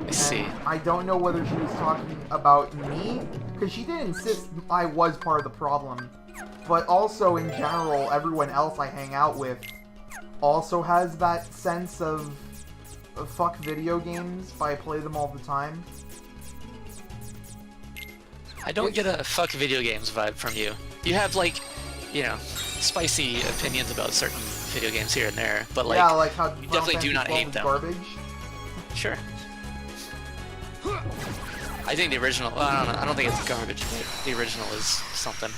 I see. And I don't know whether she was talking about me, because she did insist I was part of the problem. But also, in general, everyone else I hang out with also has that sense of fuck video games, but I play them all the time. I don't get a fuck video games vibe from you. You have, like, you know, spicy opinions about certain video games here and there, but, like, yeah, like how you definitely do not hate them. Garbage. Sure. I think the original, well, I don't know, I don't think it's garbage, but the original is something.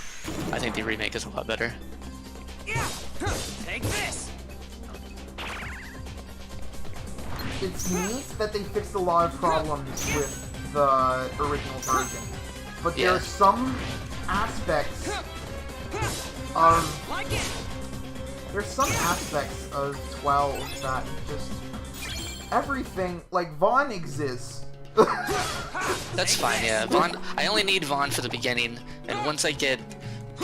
I think the remake is a lot better. Take this. It's neat that they fixed a lot of problems with the original version, but there are some aspects of Like it. there's some aspects of 12 that just everything like Vaughn exists. That's fine, yeah. Vaughn, I only need Vaughn for the beginning, and once I get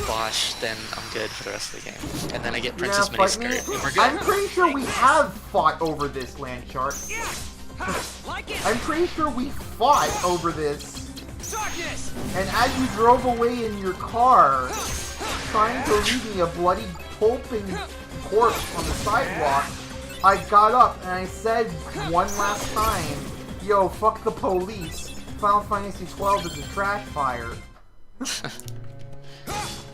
Bosch, then I'm good for the rest of the game. And then I get Princess fight me? Miniskirt, and we're good. I'm pretty sure we have fought over this, land shark. Like it. I'm pretty sure we fought over this. Darkness. And as you drove away in your car, trying to leave me a bloody pulping corpse on the sidewalk, I got up and I said one last time, yo, fuck the police. Final Fantasy 12 is a trash fire.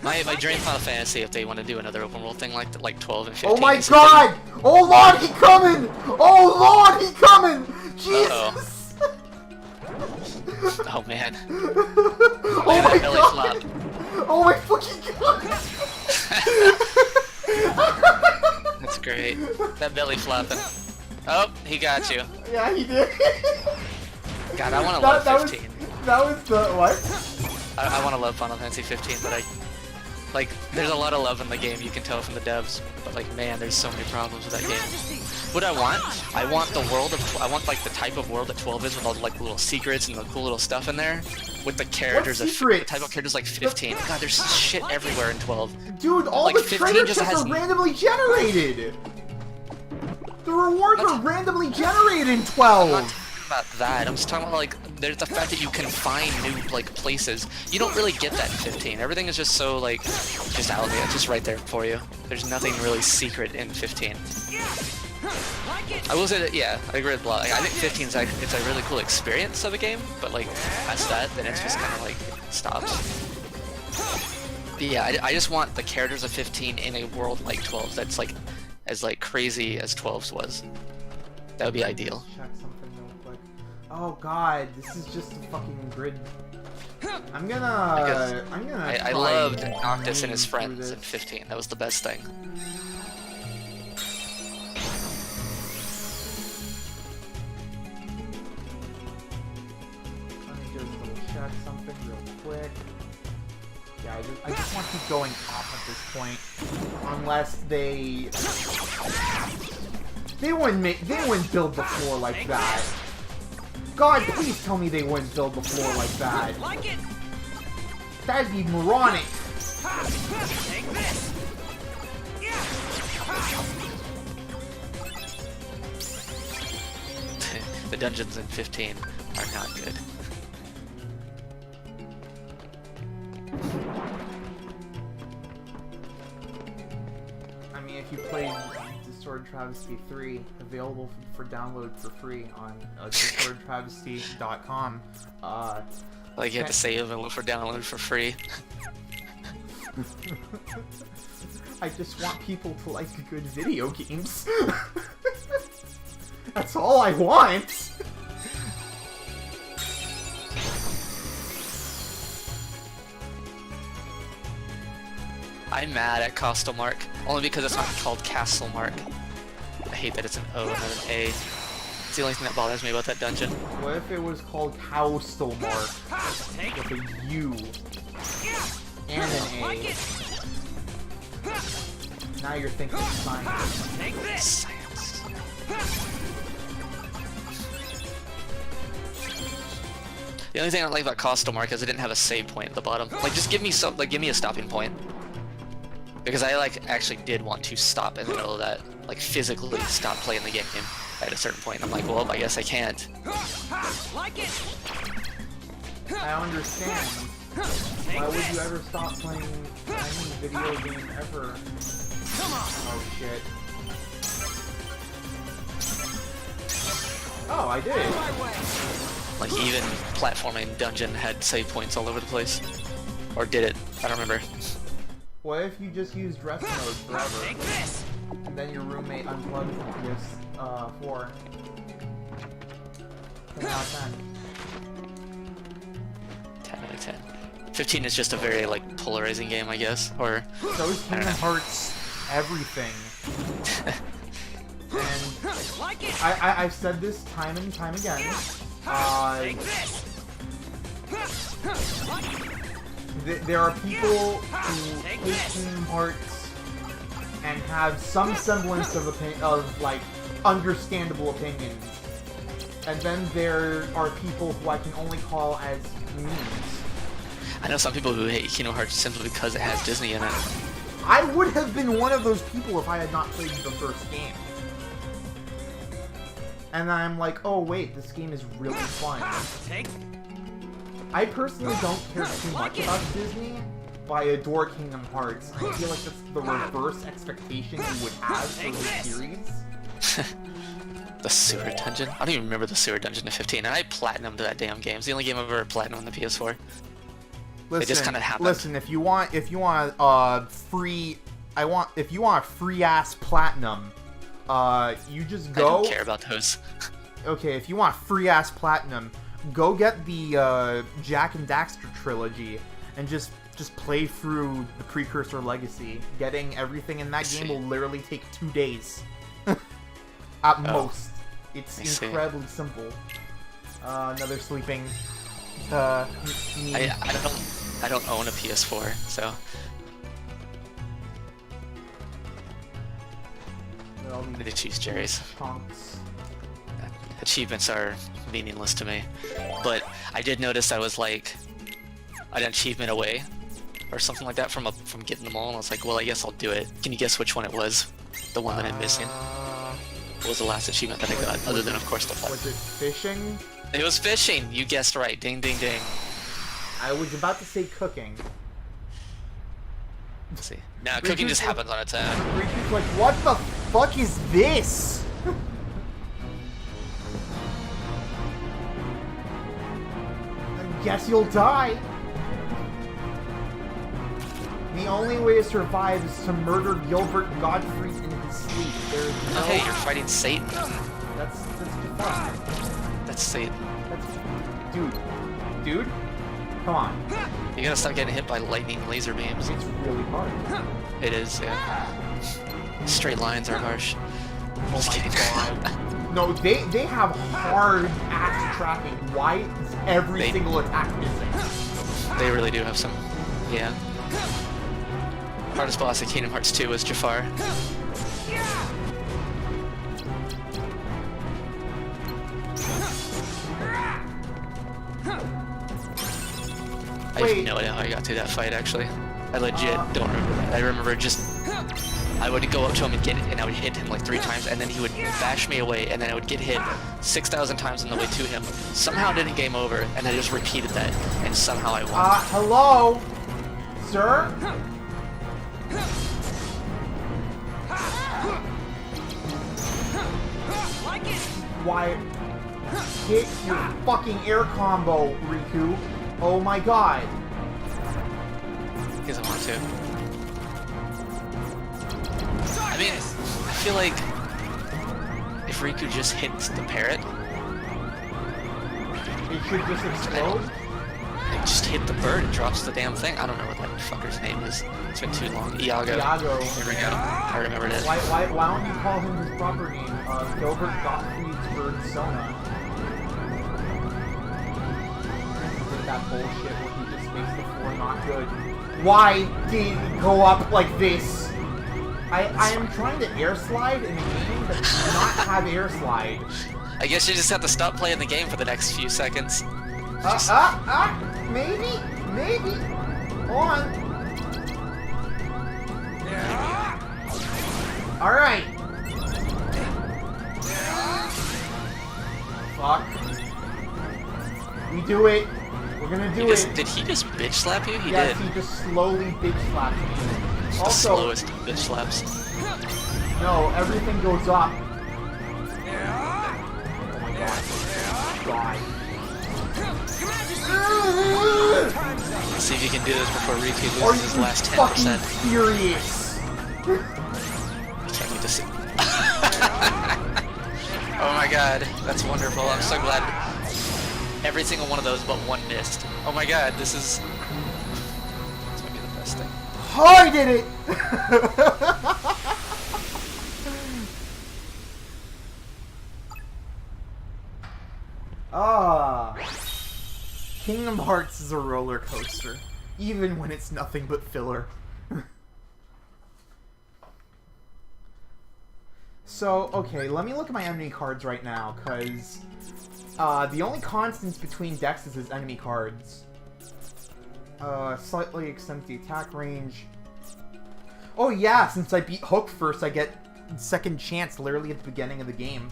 My dream Final Fantasy, if they want to do another open world thing like 12 and 15. Oh my is god! Oh lord, he coming! Oh lord, he coming! Jesus! Oh man. Oh Look at my that belly god! flop. Oh my fucking god! That's great. That belly flopping. Oh, he got you. Yeah, he did. God, I want to love 15. That was the what? I want to love Final Fantasy 15, but like, there's a lot of love in the game, you can tell from the devs, but like, man, there's so many problems with that game. What I want the world of, I want like the type of world that 12 is with all the like little secrets and the cool little stuff in there, with the characters of, the type of characters like 15. God, there's shit everywhere in 12. Dude, all like, the 15 treasure just chests has are randomly generated! The rewards are randomly generated in 12! I'm not talking about that, I'm just talking about like, there's the fact that you can find new like places. You don't really get that in 15. Everything is just so like, just out there, just right there for you. There's nothing really secret in 15. I will say that, yeah, I agree with a lot. Like, I think 15 is actually, it's a really cool experience of a game, but like, past that, then it's just kind of like, stops. But yeah, I just want the characters of 15 in a world like 12 that's like, as like crazy as 12's was. That would be ideal. Check something real quick. Oh god, this is just a fucking grid. I'm gonna. I try loved and Noctis and his through friends in this. 15. That was the best thing. Let me just double check something real quick. Yeah, I just want to keep going up at this point, unless they wouldn't build the floor like that. God, please tell me they wouldn't build the floor like that. Like it. That'd be moronic. Take this. The dungeons in 15 are not good. I mean, if you played Distorted Travesty 3, available for download for free on distortedtravesty.com. Like you have to save and look for download for free. I just want people to like good video games. That's all I want. I'm mad at Costlemark, only because it's not called Castlemark. I hate that it's an O and not an A. It's the only thing that bothers me about that dungeon. What if it was called Cowstlemark with a U and an A? Now you're thinking science. Take this. Science. The only thing I don't like about Costlemark is it didn't have a save point at the bottom. Like, just give me some, like, give me a stopping point. Because I, like, actually did want to stop in the middle of that. Like, physically stop playing the game at a certain point. I'm like, well, I guess I can't. Like it. I understand. Why would you ever stop playing any video game ever? Come on. Oh shit. Oh, I did. My way. Like, even platforming dungeon had save points all over the place. Or did it? I don't remember. What if you just used rest mode forever, Take this. and then your roommate unplugged from PS4? 10 out of 10. 10 out of 10. 15 is just a very, like, polarizing game, I guess. Or, So is Kingdom Hearts everything. And Like it. I've said this time and time again. Take this. There are people who hate Kingdom Hearts and have some semblance of like understandable opinions, and then there are people who I can only call as memes. I know some people who hate Kingdom Hearts simply because it has Disney in it. I would have been one of those people if I had not played the first game. And I'm like, oh wait, this game is really fun. Take. I personally don't care too much about Disney, but I adore Kingdom Hearts. I feel like that's the reverse expectation you would have for the series. The sewer dungeon? I don't even remember the sewer dungeon in 15, and I platinumed that damn game. It's the only game I've ever platinumed on the PS4. Listen, It just kinda happened. Listen, if you want a free ass platinum, you just go. I don't care about those. Okay, if you want free ass platinum, go get the Jack and Daxter trilogy and just play through the Precursor Legacy. Getting everything in that game will literally take 2 days. At most. It's incredibly simple. Another sleeping me. I don't own a PS4, so All I these need to choose Jerry's. chunks. Achievements are meaningless to me, but I did notice I was like an achievement away or something like that from getting them all, and I was like, well, I guess I'll do it. Can you guess which one it was? The one that I'm missing? What was the last achievement that I got, other than, of course, the Was it fishing? It was fishing! You guessed right. Ding, ding, ding. I was about to say cooking. Let's see. Now, cooking just happens on its own. Riku's like, what the fuck is this? I guess you'll die. The only way to survive is to murder Gilbert Gottfried in his sleep. There's no... Oh, hey, you're fighting Satan. That's fun. That's Satan. That's... Dude. Come on. You gotta stop getting hit by lightning laser beams. It's really hard. It is, yeah. Straight lines are harsh. Oh my god. No, they have hard ass tracking. Why is every single attack missing? They really do have some, yeah. Hardest boss in Kingdom Hearts 2 was Jafar. I have no idea how I got through that fight, actually. I legit don't remember that. I remember just... I would go up to him and get it, and I would hit him like 3 times, and then he would bash me away, and then I would get hit 6,000 times on the way to him. Somehow didn't game over, and I just repeated that, and somehow I won. Hello? Sir? Why? Hit your fucking air combo, Riku. Oh my god. He doesn't want to. I mean, I feel like if Riku just hits the parrot, it should just explode? Like, just hit the bird, it drops the damn thing. I don't know what that fucker's name is. It's been too long. Iago. Iago. Here we go. I remembered it. Why don't you call him his proper name? Gilbert Gottfried's Bird Sona. That bullshit where he just makes the floor not good. Why did it go up like this? I am trying to air slide in a game that does not have air slide. I guess you just have to stop playing the game for the next few seconds. Maybe? Hold on. Alright. Fuck. We do it. We're gonna do it. Did he just bitch slap you? He yes, did. he just slowly bitch slapped me. The Also, slowest bitch slaps. no, everything goes up. Oh my god. Let's see if you can do this before Riku Are loses his you last 10%. fucking serious? I can't wait to see. Oh my god, that's wonderful. I'm so glad every single one of those but one missed. Oh my god, this is... This might be the best thing. Oh, I did it! Kingdom Hearts is a roller coaster, even when it's nothing but filler. So, okay, let me look at my enemy cards right now, because the only constants between decks is his enemy cards. Slightly extends the attack range. Oh yeah, since I beat Hook first, I get second chance literally at the beginning of the game.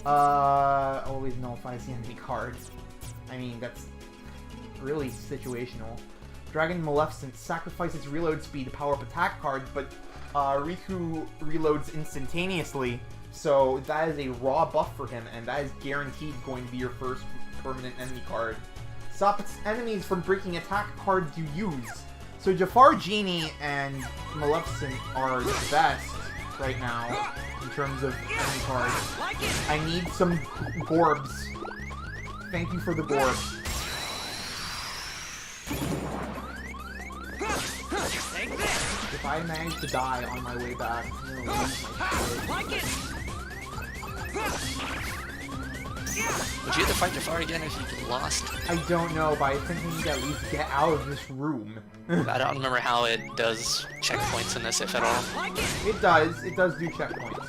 Always nullifies the enemy card. I mean, that's really situational. Dragon Maleficent sacrifices reload speed to power up attack cards, but Riku reloads instantaneously, so that is a raw buff for him, and that is guaranteed going to be your first permanent enemy card. Stop its enemies from breaking attack cards you use. So Jafar, Genie, and Maleficent are the best right now in terms of enemy cards. I need some Gorbs. Thank you for the Gorb. If I manage to die on my way back, I'm gonna lose my shit. Would you have to fight Jafar again if you get lost? I don't know, but I think we need to at least get out of this room. I don't remember how it does checkpoints in this, if at all. It does do checkpoints.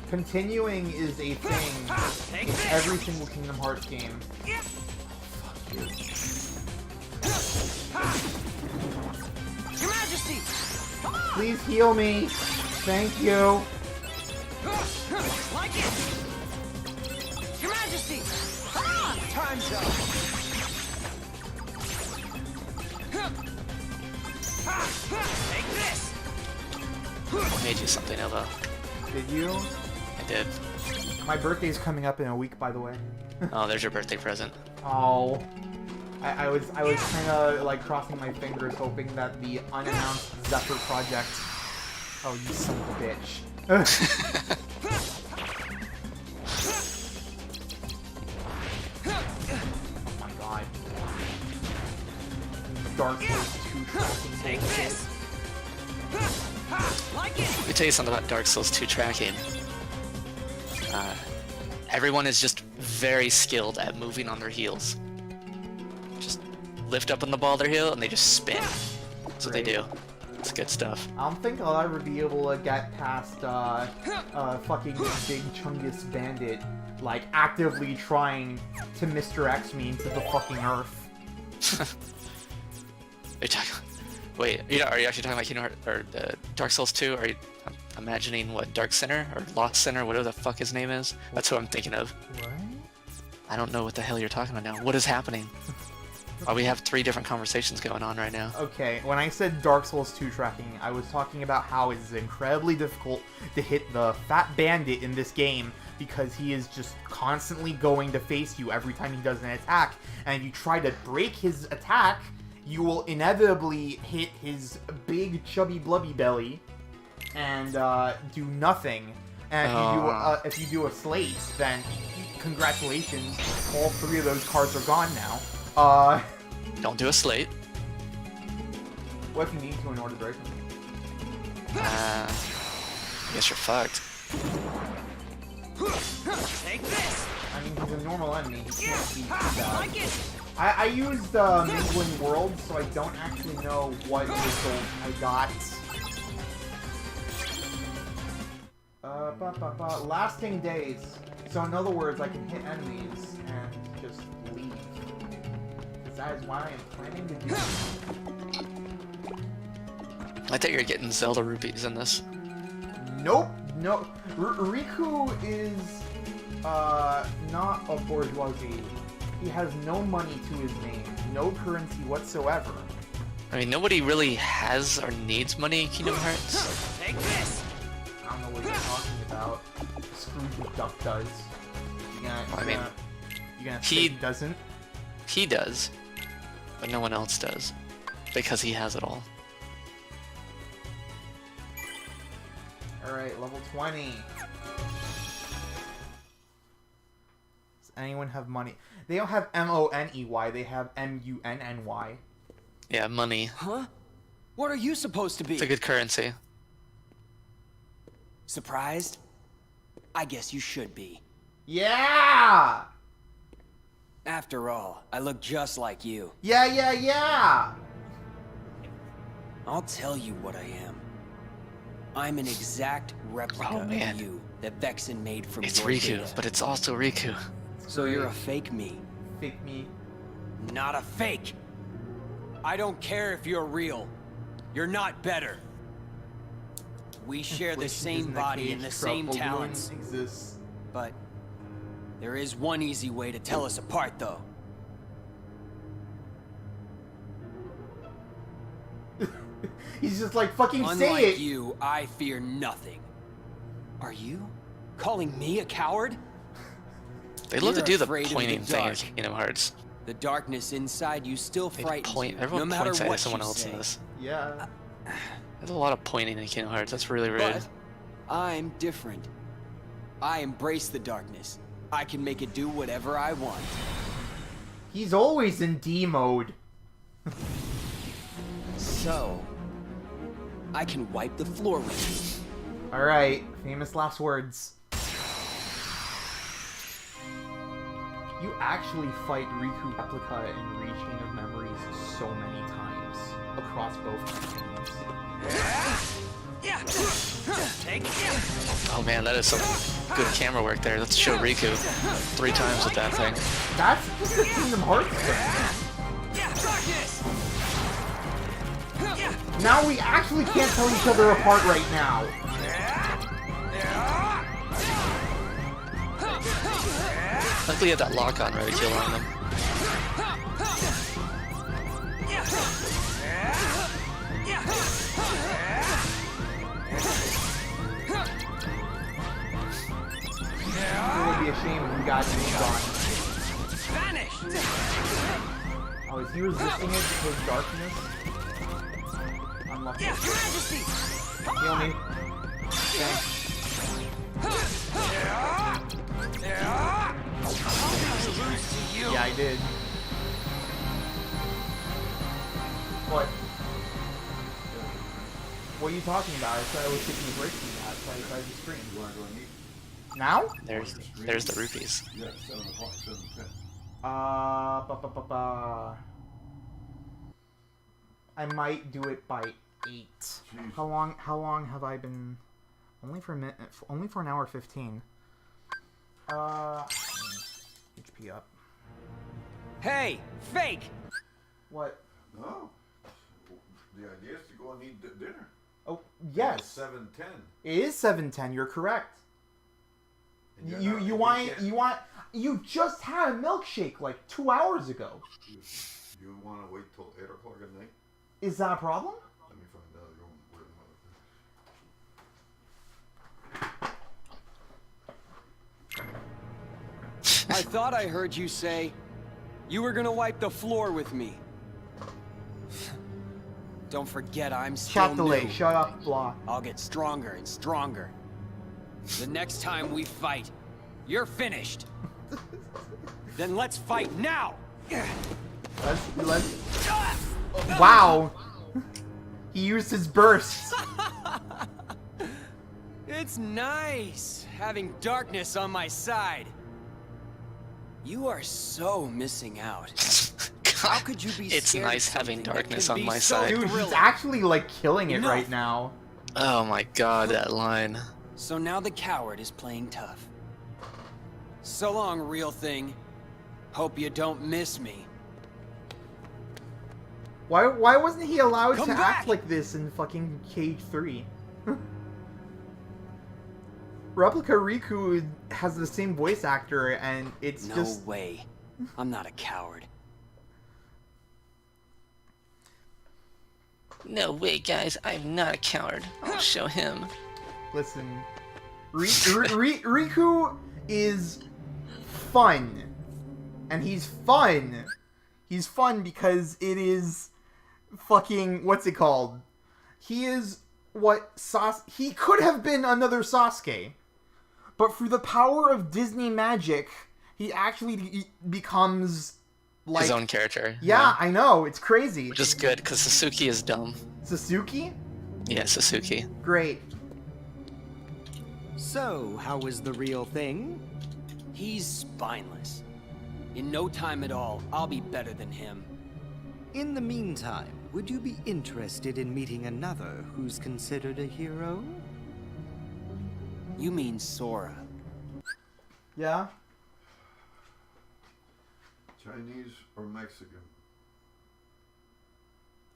Continuing is a thing in every single Kingdom Hearts game. Fuck you. Your Majesty! Please heal me. Thank you. Like it! Your Majesty! Time's up! Take this! I made you something, Ilvo. Did you? I did. My birthday's coming up in a week, by the way. Oh, there's your birthday present. Oh. I was kind of like crossing my fingers, hoping that the unannounced Zephyr project. Oh, you son of a bitch! Dark Souls 2 tracking Take bullshit. this. Like it. Let me tell you something about Dark Souls 2 tracking. Everyone is just very skilled at moving on their heels. Just lift up on the ball of their heel and they just spin. That's what they do. It's good stuff. I don't think I'll ever be able to get past fucking Big Chungus Bandit, like, actively trying to Mr. X me into the fucking earth. Are you talking? Wait, are you actually talking about Kingdom Hearts or Dark Souls 2? Are you imagining what Dark Sinner or Lost Sinner, whatever the fuck his name is? That's who I'm thinking of. What? I don't know what the hell you're talking about now. What is happening? Oh, we have 3 different conversations going on right now. Okay, when I said Dark Souls 2 tracking, I was talking about how it's incredibly difficult to hit the Fat Bandit in this game because he is just constantly going to face you every time he does an attack, and if you try to break his attack, you will inevitably hit his big chubby blubby belly and do nothing. And if you do a slate, then congratulations, all 3 of those cards are gone now. Don't do a slate. What if you need to in order to break them? I guess you're fucked. Take this. I mean, he's a normal enemy. He can't be Like bad. it. I used Mingling Worlds, so I don't actually know what result I got. Lasting days. So in other words, I can hit enemies and just leave. Because that is what I am planning to do. I thought you were getting Zelda rupees in this. Nope. No. Riku is not a bourgeoisie. He has no money to his name, no currency whatsoever. I mean, nobody really has or needs money in Kingdom Hearts. Take this. I don't know what you're talking about. Scrooge McDuck does. You gonna say he doesn't? He does, but no one else does, because he has it all. Alright, level 20. Does anyone have money? They don't have M-O-N-E-Y, they have M-U-N-N-Y. Yeah, money. Huh? What are you supposed to be? It's a good currency. Surprised? I guess you should be. Yeah! After all, I look just like you. Yeah! I'll tell you what I am. I'm an exact replica Oh, man. of you that Vexen made from It's your Riku, data. but it's also Riku. So you're a fake me. Fake me. Not a fake. I don't care if you're real. You're not better. We share the Inflation same isn't a body cage, and the same trouble talents. exists. But there is one easy way to tell us apart, though. He's just like, fucking say Unlike it! you, I fear nothing. Are you calling me a coward? They love to You're do the afraid of the pointing thing in dark. Kingdom Hearts. The darkness inside you still They frightens point. you, Everyone no matter points at what someone you else say. in this. Yeah. There's a lot of pointing in Kingdom Hearts. That's really rude. But I'm different. I embrace the darkness. I can make it do whatever I want. He's always in D mode. So, I can wipe the floor with you. Alright, famous last words. You actually fight Riku Replica in Rechain of Memories so many times across both campaigns. Take it. Oh man, that is some good camera work there. Let's show Riku 3 times with that thing. That's just the Kingdom Hearts thing. Darkness. Now we actually can't tell each other apart right now. Luckily, you had that lock on ready to kill on them. It would be a shame if we got named on. Vanish. Oh, is he resisting it because darkness? Unlucky. Your Majesty. Heal me. Okay. Yeah, I did. What? What are you talking about? I said I was taking a break from that, so I decided to stream. You want to go and eat? Now? There's the rupees. Yeah, 7 o'clock, 7:10. I might do it by 8. Jeez. How long have I been? Only for a minute. Only for an hour 15. HP up. Hey, fake! What? No. The idea is to go and eat dinner. Oh yes. It's 7:10. It is 7:10. You're correct. And you're You not- you you want can't- you want you just had a milkshake like 2 hours ago. You want to wait till 8 o'clock at night? Is that a problem? Let me find out. You're where the I thought I heard you say you were gonna wipe the floor with me. Don't forget I'm still Shut delay. new. Shut up, blah. I'll get stronger and stronger. The next time we fight, you're finished. Then let's fight now! Let's. Wow. He used his burst. It's nice having darkness on my side. You are so missing out. How could you be It's scared nice of having something that darkness can on be my so side. Dude, he's thrilling? actually like killing it Enough. right now. Oh my god, that line. So now the coward is playing tough. So long, real thing. Hope you don't miss me. Why wasn't he allowed Come to back! act like this in fucking Cage 3? Replica Riku has the same voice actor, and it's No just... way. I'm not a coward. No way, guys, I'm not a coward. I'll show him. Listen, Riku is fun, and he's fun. He's fun because it is fucking, what's it called? He is what he could have been another Sasuke, but through the power of Disney magic, he actually becomes like His own character. Yeah, I know, it's crazy. Which is good, because Sasuke is dumb. Sasuke? Yeah, Sasuke. Great. So, how was the real thing? He's spineless. In no time at all, I'll be better than him. In the meantime, would you be interested in meeting another who's considered a hero? You mean Sora. Yeah? Chinese or Mexican?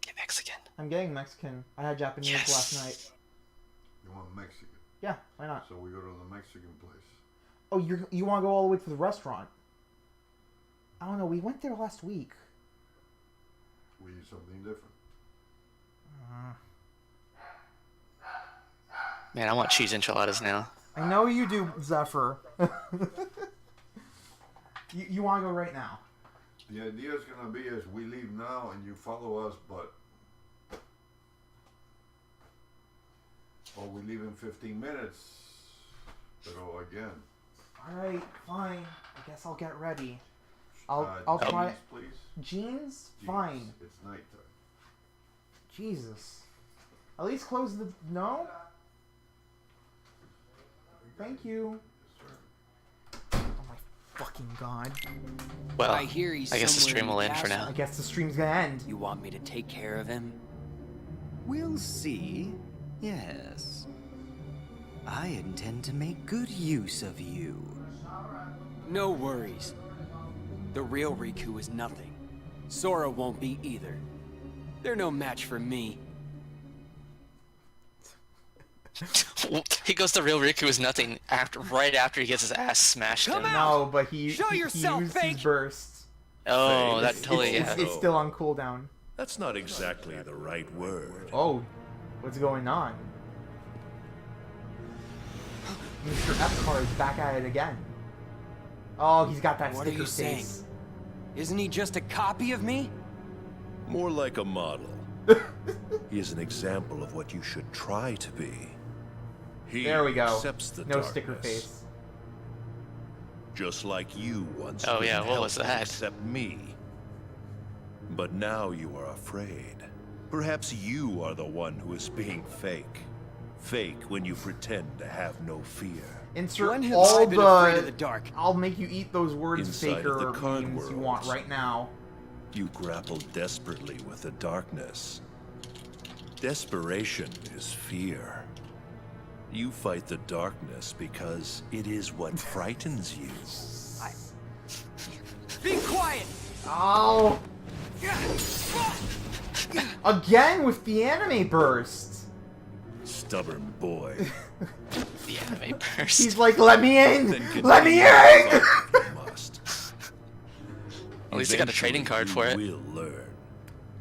Get Mexican. I'm getting Mexican. I had Japanese Yes. last night. You want Mexican? Yeah, why not? So we go to the Mexican place. Oh, you want to go all the way to the restaurant? I don't know. We went there last week. We eat something different. Man, I want cheese enchiladas now. I know you do, Zephyr. you want to go right now? The idea is gonna be is we leave now and you follow us, but or we leave in 15 minutes. Pero again. All right, fine. I guess I'll get ready. I'll jeans, try. please. Jeans? Jeans. Fine. It's nighttime. Jesus. At least close the... No? Thank you. Yes, sir. Oh my fucking god. Well, I hear he's I guess the somewhere stream in will the end for castle. now. I guess the stream's gonna end. You want me to take care of him? We'll see. Yes. I intend to make good use of you. No worries. The real Riku is nothing. Sora won't be either. They're no match for me. He goes, the real Riku is nothing right after he gets his ass smashed Come in. out! No, but he Show yourself, used fake! his burst. Oh, that It's- totally, yeah. It's still on cooldown. That's not exactly the right word. Oh, what's going on? Mr. Epcar is back at it again. Oh, he's got that What are sticker you saying? face. Isn't he just a copy of me? More like a model. He is an example of what you should try to be. He There we go. accepts the No darkness, sticker face. just like you once. Oh, yeah, couldn't what was help that? Accept me. But now you are afraid. Perhaps you are the one who is being fake. Fake when you pretend to have no fear. Insert When have all I been afraid of the the... dark? I'll make you eat those words, Inside of the faker card memes you world. want right now. You grapple desperately with the darkness. Desperation is fear. You fight the darkness because it is what frightens you. Be quiet! Oh! Again with the anime burst! Stubborn boy. The anime burst. He's like, let me in! Then Let me continue in! to fight if you must. At least I got a trading card for it. You will learn.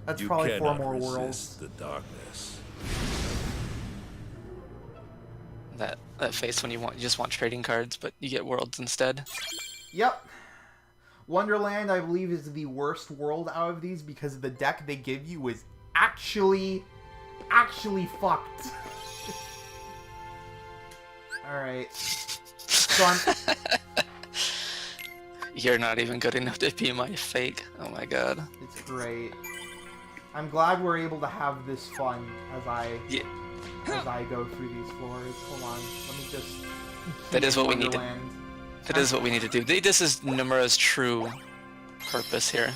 That's You probably 4 cannot more resist worlds. the darkness. That face when you just want trading cards, but you get worlds instead. Yep. Wonderland, I believe, is the worst world out of these because the deck they give you is actually fucked. Alright. So I'm... You're not even good enough to be my fake. Oh my god. It's great. I'm glad we're able to have this fun as I go through these floors. Hold on, let me just... That is what we need to... Wonderland. That is what we need to do. This is Nomura's true purpose here.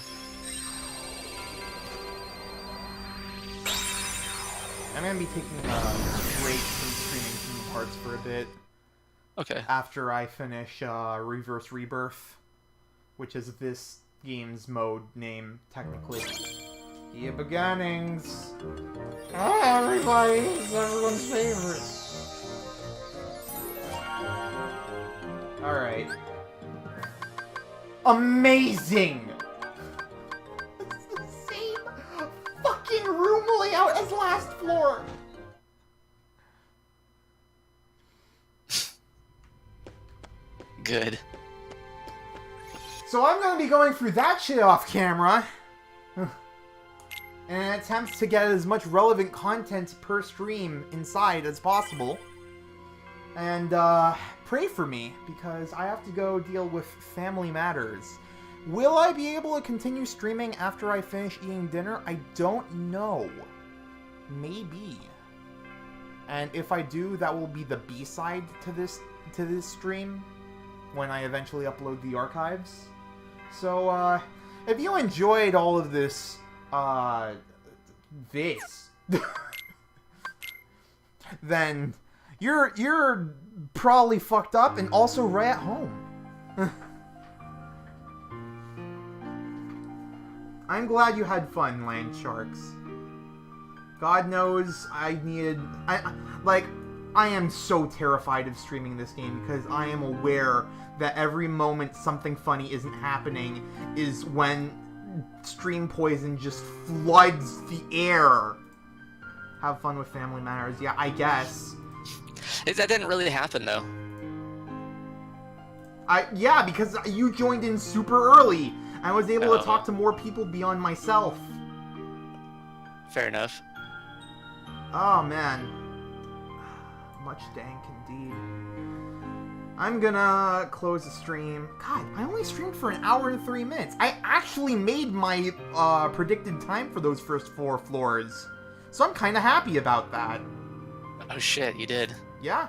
I'm gonna be taking a break from streaming Kingdom Hearts for a bit Okay. after I finish Reverse Rebirth, which is this game's mode name, technically. The beginnings! Ah, everybody! It's everyone's favorite! Alright. Amazing! It's the same fucking room layout as last floor! Good. So I'm gonna be going through that shit off camera. In an attempt to get as much relevant content per stream inside as possible. And, pray for me, because I have to go deal with family matters. Will I be able to continue streaming after I finish eating dinner? I don't know. Maybe. And if I do, that will be the B-side to this stream, when I eventually upload the archives. So, if you enjoyed all of this, then you're probably fucked up and also right at home. I'm glad you had fun, Land Sharks. God knows I am so terrified of streaming this game because I am aware that every moment something funny isn't happening is when stream poison just floods the air. Have fun with family matters. Yeah, I guess. That didn't really happen, though. Yeah, because you joined in super early. I was able to talk to more people beyond myself. Fair enough. Oh, man. Much dank indeed. I'm gonna close the stream. God, I only streamed for an hour and 3 minutes. I actually made my predicted time for those first 4 floors. So I'm kind of happy about that. Oh shit, you did. Yeah.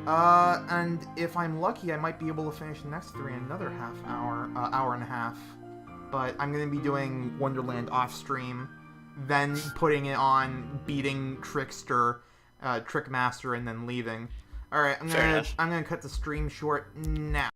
And if I'm lucky, I might be able to finish the next 3 in another hour and a half. But I'm gonna be doing Wonderland off stream, then putting it on, beating Trickster, Trickmaster, and then leaving. All right, I'm gonna cut the stream short now.